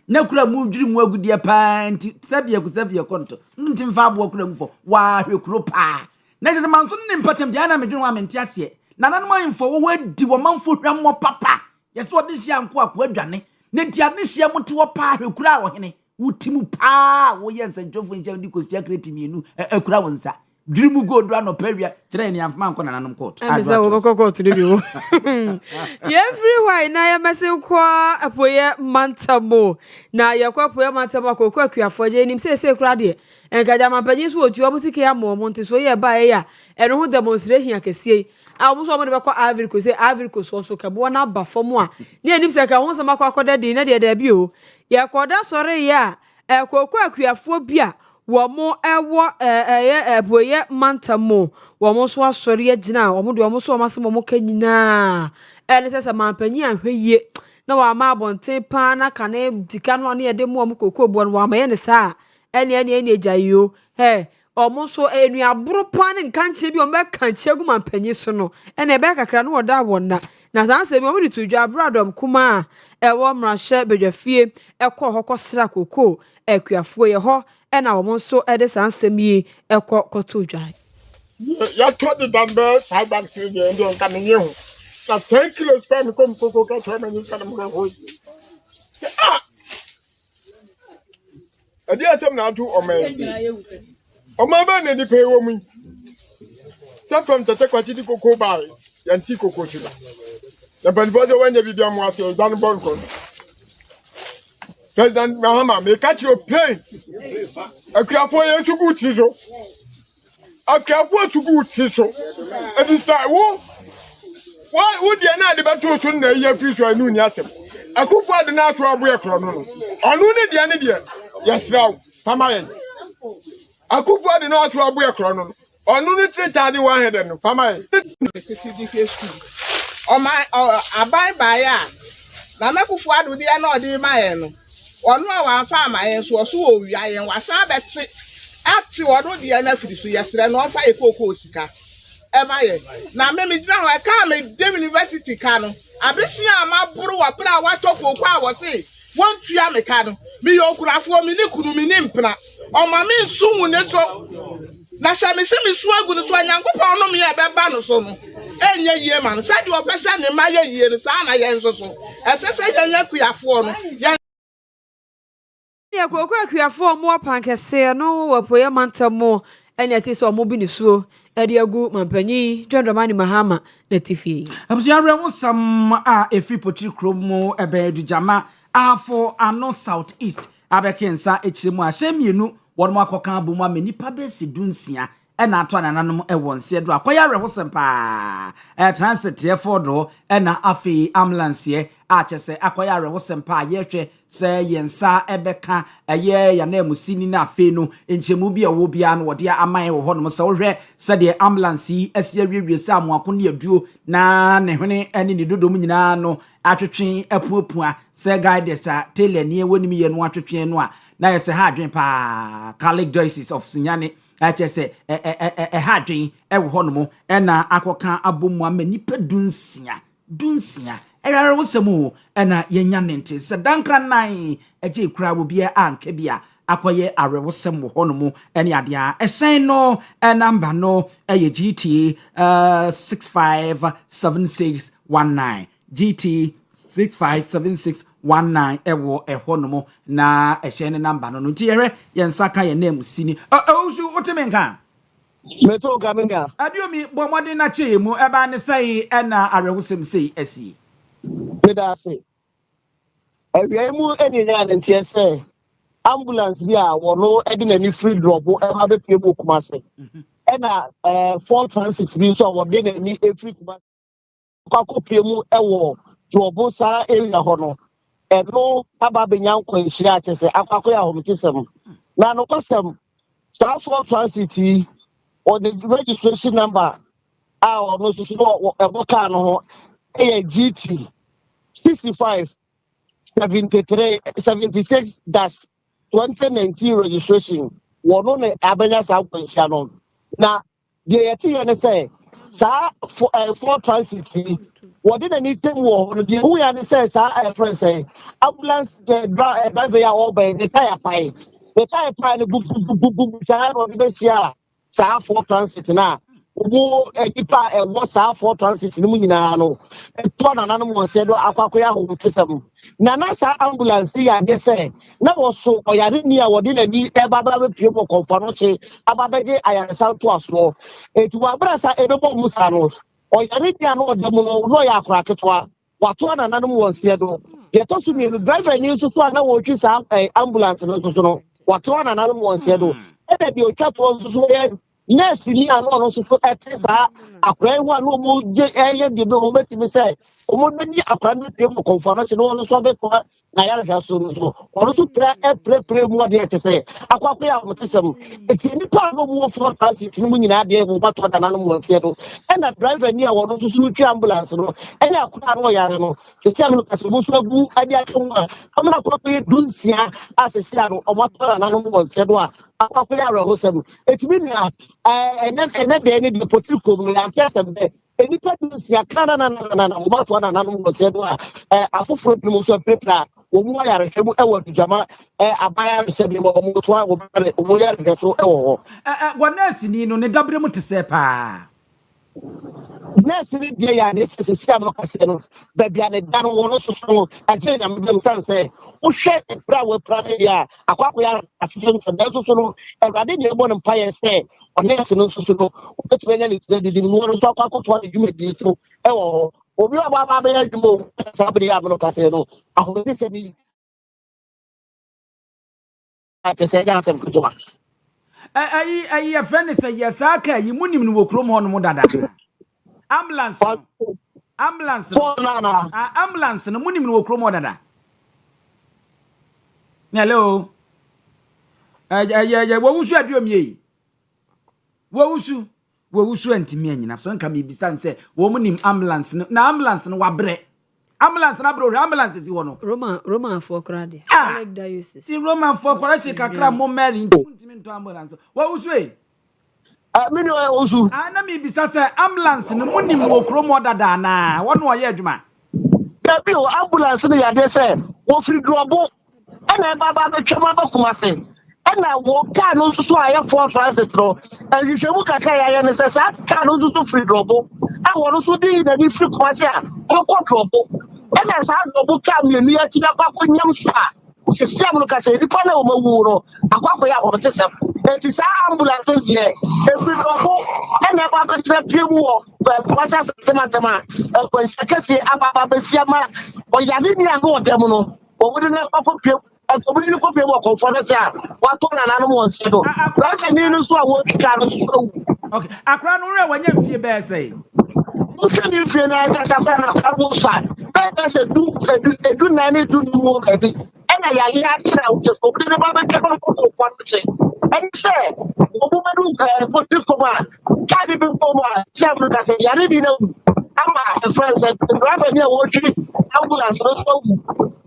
Speaker 1: na kura mu dwiri mu agudie pa nti sabia konto ntimfa abo kura mu fo wa hwekuro pa na je manso ne mpatam dia na medwenu amenti ase nananom ayimfo wo wadi wo manfo hwammo papa yeso ode hia nko akwa adwane ne ntia ne hia mote wo pa hwekura wo hene utimu pa wo yensa ntofo ntia ndi kosi akreti mienu akura wonsa dwirimu godu anopawia kire ni amfa nko nananom court
Speaker 2: abisa wo court ni bi wo everywhere na ya mese kwa apoye mantamo na ya kwa apoye mantamo akokwa akuafoje nim se kura de enkaja mampanyi so otuo musike ya mo nti so ye ba ya eno ho demonstration akese a mo so mo de be kwa Ivory Coast say Ivory Coast so kabo na ba fom a ne anim se ka ho se makwa akoda de na de da bi o ya koda sore ya ekokwa akuafo bia womo ewo boye mantamo womo so asore agina womo de womo so masem womo kanyina ene sese mampanyi ahweye na wa ma abonten pa na kane dika no ne yede mu womo kokobo no wa ma ye ne sa ene ejayo omo so enu aburu pa ne nkanche bi o me kanche gu mampanyi so no ene be kakra no woda wonna na sanse bi womo de tudwa abradom kuma ewo mrahye bedwafie ekọ hokosra koko akuafo ye ho ena wo so ede sansem yi ekọ koto dwa
Speaker 19: ya to de dambe 5 bags de ndo nka menye hu na 10 kilos pa mi kom koko ka to menye kana mo ho adi asem na atu oma ba ne di pe wo mu sa from tete kwati di koko ba ya nti koko tula na banbozo wanya bibia mo ase dan bon kon President Mahama me catch your plane. Akuafo ye to good tiso. Akuafo to good tiso. And this wo di na de beto so na ye fi so anu ni asem. Akufo de na ato abo ye kro no no. Onu ne de ne de yesraw pamaye. Akufo de na ato abo ye kro no no. Onu ne treat de 100 no pamaye.
Speaker 20: O my abai baya. Na mekufu adu de na odi maye no. Onu awa fa amaye so owia yen wasa beti ati odo de na firi so yesre no fa ekoko osika e maye na me gina ho ka me dem university ka no abesi amaburu wa pra wa tokoko a wo se won tua me ka no me yokurafo me ni kunu me ni mpna o ma me nsunwu ne so na sha me se me su agu no so anyankopon no me e beba no so no enye yie ma no sa de opesa ne maye yie no sa na ye nso so esese ye yakuafo no
Speaker 2: ya kwako akuafo mo pankese no wapoye mantamo ene atisi omo bi nisuo ede agu mampanyi Dwandramani Mahama na tifi
Speaker 1: abusu arwe wosam a efi potri kromo ebe dujama afo ano south east abekensa echiremu a hyemienu wonmo akoka abomu amenipa besi dunsia ena ato anananom ewonse do akoya arwe wosam pa transit ye fodo ena afi ambulance a chese akoya arwe wosam pa yehwe se yensa ebeka eye ya na musini na afi no enchemu bi ewo bia no wode aman wo honom se wohwe se de ambulance asia wiewie se amoako ne aduo na ne hwene ene ne dodom nyina no atwetwe apuapua se guides a tele ne wonim ye no atwetwe no a na yese ha adwen pa Catholic Diocese of Sunyane achese hadwen ewo honom ena akoka abomu amanipa dunsia erare wosemu ena yenya nente se dankra nan eje kura wo bia anka bia akoye arewosem honom ene adea esen no number no eye GT 657619 GT 657619 ewo ehonom na ehye ne number no ntiere yensaka ye name sini ozu otemenka
Speaker 21: meto gamenga
Speaker 1: adiomi bomode na chemu eba ne sei ena arewosem sei asi
Speaker 21: medase ewiemu eninya ne ntie se ambulance bi a wono edi na ni free drop eba be pie mu kumase ena four transit bi so wo de na ni free kumase kwako pie mu ewo jobo sa area hono eno aba benyan kwanhia akese akwako ya hometisem na no kwasem sa four transit or the registration number no so no eboka no ho GT 65 73 76-2019 registration wono ne abenya sa kwanhia no na de yeti ye ne say sa for transit what did any thing war the who ya ne say sa friend say ambulance driver ya obey the tire pie the book sa no be sia sa for transit na wo ekipa wo sa for transit ni mu nyina no to na nanom won se do akwakoya ho tesam na sa ambulance ya de say na wo so oyare ni a wode na ni e baba be pie mo konfa no che ababa ge ayare sa to aso eti wa bra sa ebebo musa no oyare dia no de mu no ya akra ketwa wato na nanom won se do ye to su mi driver ni so so na wo twi sa ambulance no so no wato na nanom won se do e be bi o twa to so nurse ni ano so etisa akra hu anu mo eye de be o betimi say o mo ni akra no pe mo conference no so be ko na ya hwa so no o so pre mo de etise akwakwa ya mo tesem eti ni pa no mo for transit ni mo nyina de ho bato da na no mo fie do e na driver ni a wo no so twi ambulance no e na akra no yare no se ti am kaso mo so agu ade akom a amna ko pe dunsia asese aro o mo to na no mo fie do a akwakwa ya ro hosem eti bi na and then the political community any person kana na moto na na mo se do afoforo bi mo so paper wo mu ya rehwemu e wo djama abaya se bi mo mo to wo ya rehweso e wo
Speaker 1: gwanasi ni no ne dabre mu tese pa
Speaker 21: nurse ni dia ya ne se am no kase no ba bia ne dan wo no so so aje na me be msan se wo hwe bra wo pra ne ya akwakwa ya asese so da so no ade ne bo no mpa ye se nurse no so no betwe nya ni di no no so akwakwa to ade dwuma di so e wo obi ba be ya dwuma sa be ya no kase no aho ni se ni ate se ga asem kutuma
Speaker 1: ayi ya friend say yesaka yi munim no wokrom ho no mo dada ambulance no munim no wokrom ho dada hello wo wusu aduomie yi wo wusu antimi anyina so nka me bisan say wo munim ambulance no na ambulance no wabre ambulance na bro ambulance si wono
Speaker 2: Roman for crowd Catholic Diocese
Speaker 1: si Roman for crowd kakra mo Mary ntimi nto ambulance wo wusu e
Speaker 21: me no wusu
Speaker 1: na me bisa say ambulance no munim no okromo dada na wono oye adwuma
Speaker 21: kabi o ambulance no ya de say wo free drobo ena baba be twema ba kumase ena wo ka no so aye for transit no ehwehwemu kaka ya ne say sa ka no so free drobo a wo no so di na ni free kumase a kokko drobo ena sa drobo ka me ni ya ti na kwa nyam so a system no ka say nipa na o mawu no akwakọ ya o te sem enti sa ambulance je every go e na ba besra piemu wo kwasa tema ko sekasi ababa besia ma o ya ni anu o dem no o wudi na kwakọ piemu o wudi ni ko piemu ko fo na cha wa to na nanu mo nse do wa ka ni no so a wo ka no so
Speaker 1: okay akra no re wanya mfie be say
Speaker 21: Ushani mfie na ya sa na kawo sa be se du na ni du mo baby ena ya ya tira o just o na ba ka ko kwa nse and say o bu medu for this command ka di bi ko ma se mu ka se ya ni na ama friends driver ni o chi ambulance no so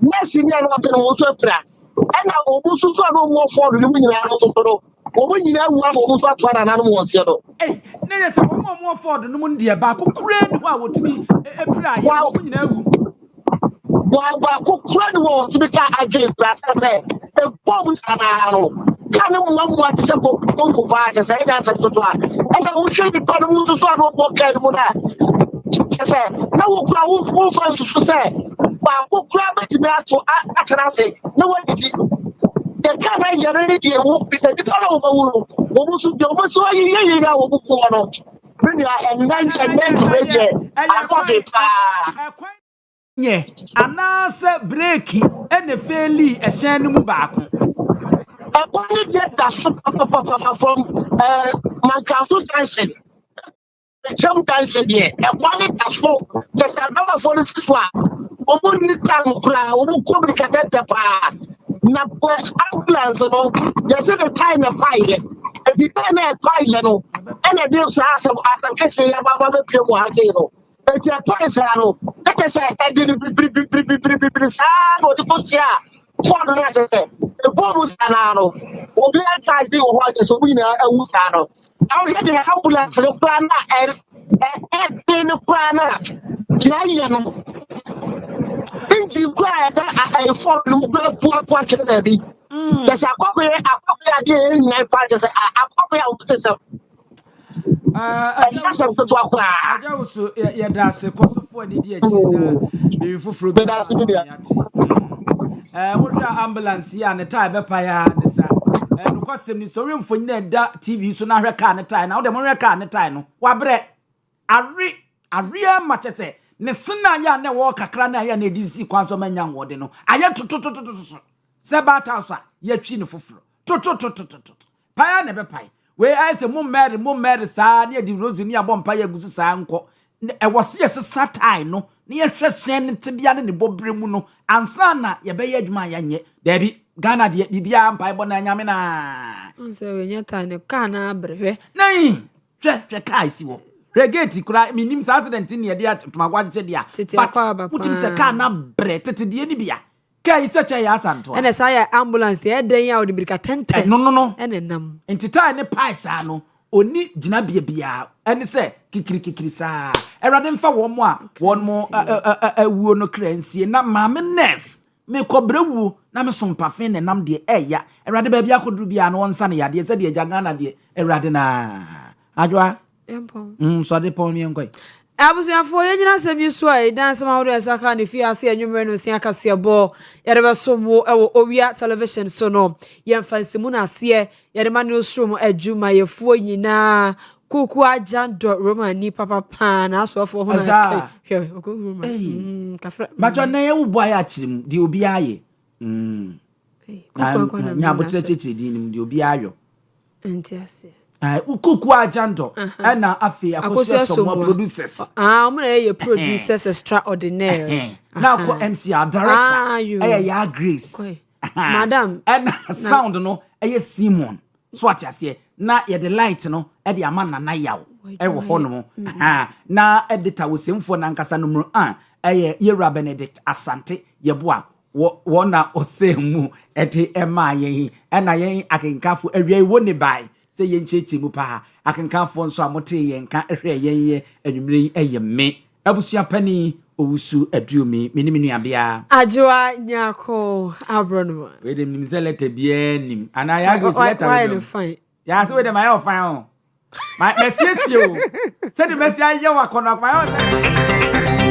Speaker 21: nurse ni na ko no so pra ena o bu so no mo for ni mu nyina no so do o nyina wu ama o so atwa na no mo nse do
Speaker 1: na yes mo Ford no mu ndie ba ko kure ni ho a wotumi epira ye mo nyina wu
Speaker 21: wa ko kure ni wo tumi ka age bra se e bomb sana no kana mo mo ati se ko ba se se da se to a e na wo hwe di pa no mu so no mo ka ni mo na se na wo kura wo fa so se ba ko kura ba ti me ato atena se na wo di the kind of yare di wo bi the kind of wo so de wo so ye ga wo ko no when you are and reje akode pa
Speaker 1: nye anase breaki ene feli ehyan no mu baako
Speaker 21: akode get that from Mankaso Junction Chum Junction there akode that for just another for this one omo ni time kra omo communicate pa na ambulance no just the time na fire the time na fire no and the deal sa asam kese ya baba be pie mo hake no enti advice no that is I did bi sa no the post ya for no na se the bonus na no o be advice dey o ho so we na ewu sa no aw ya the ambulance no plan na no plan na ya no inji kwa da I for no po chere baby just akwabe ade nyai pa just akwabe ya utese
Speaker 1: aja usu ya dase kosofo ni di achi na bi fufuro bi wodwa ambulance ya ne tai be pa ya ne sa no kwasem ni so remfoni na da TV so na hwe ka ne tai na wo de mo hwe ka ne tai no wabre ari ma chese ne sina ya ne wo kakra na ya na edisi kwanso manya nwode no aye tututututu sebata so ya twi ne fufuro tututututu pa ya ne be pai we I say mum meri sa na di rose ni abompa ya gusu sa nko e wose yes satai no na ye hwehwe tibia ne bobre mu no ansa na ye be ye adwuma ya nye dabi Ghana de bibia mpa ibo na nyame na
Speaker 2: nse we nyata ne ka na abrehwe
Speaker 1: nei hwe kai si wo regeti kura minim sa accident ni ye dia tumagwa che dia but utim se ka na bre tete de ni bia kai se che ya santo
Speaker 2: ene sa ya ambulance de den ya o de birika tenten
Speaker 1: no
Speaker 2: ene nam
Speaker 1: entitai ne paisa no oni gina bia ene se kikiri sa erade mfa wo mo a won mo awuo no kransie na mame nurse me kobrewu na me sompafen ne nam de eya erade ba bia koduru bia no wonsa ne yade se de Ghana de erade na adwa
Speaker 2: empom
Speaker 1: so de pon mi enkoi
Speaker 2: abusuafo yenyina semi so ai dan sama wo esa ka ne fi ase anwumre no sia kase bo yereba somo ewo Owia television so no yemfansimu na ase yerema no strom adwuma yefuo nyina kuku ajando romani papa na asofo ho na hwe okuru kafra
Speaker 1: macho na ye wo boy achirim di obi aye nya botecheche di nim di obi ayo
Speaker 2: enti ase
Speaker 1: ukuku ajando na afi akoso some producers
Speaker 2: omna ye producers extraordinary
Speaker 1: na ko MCR director ya Grace
Speaker 2: madam
Speaker 1: and sound no Simon so what ase na ye the light no e de ama na yaw e wo hono na editor wo semfo na nkasa no mu Yera Benedict Asante yeboa wo na osemu eti ema yen e na yen akenkafo awie wo ne bai se yen chechi mu pa akenkafo nso amote yen ka hwe yen ye anwumre eyeme abusua pani owusu aduomi meniminu abia
Speaker 2: ajwa nyako abrono
Speaker 1: we dem nim select bianim ana ya go select ya so we dem ayo fine o my messi o se de messi aye wa kono akwa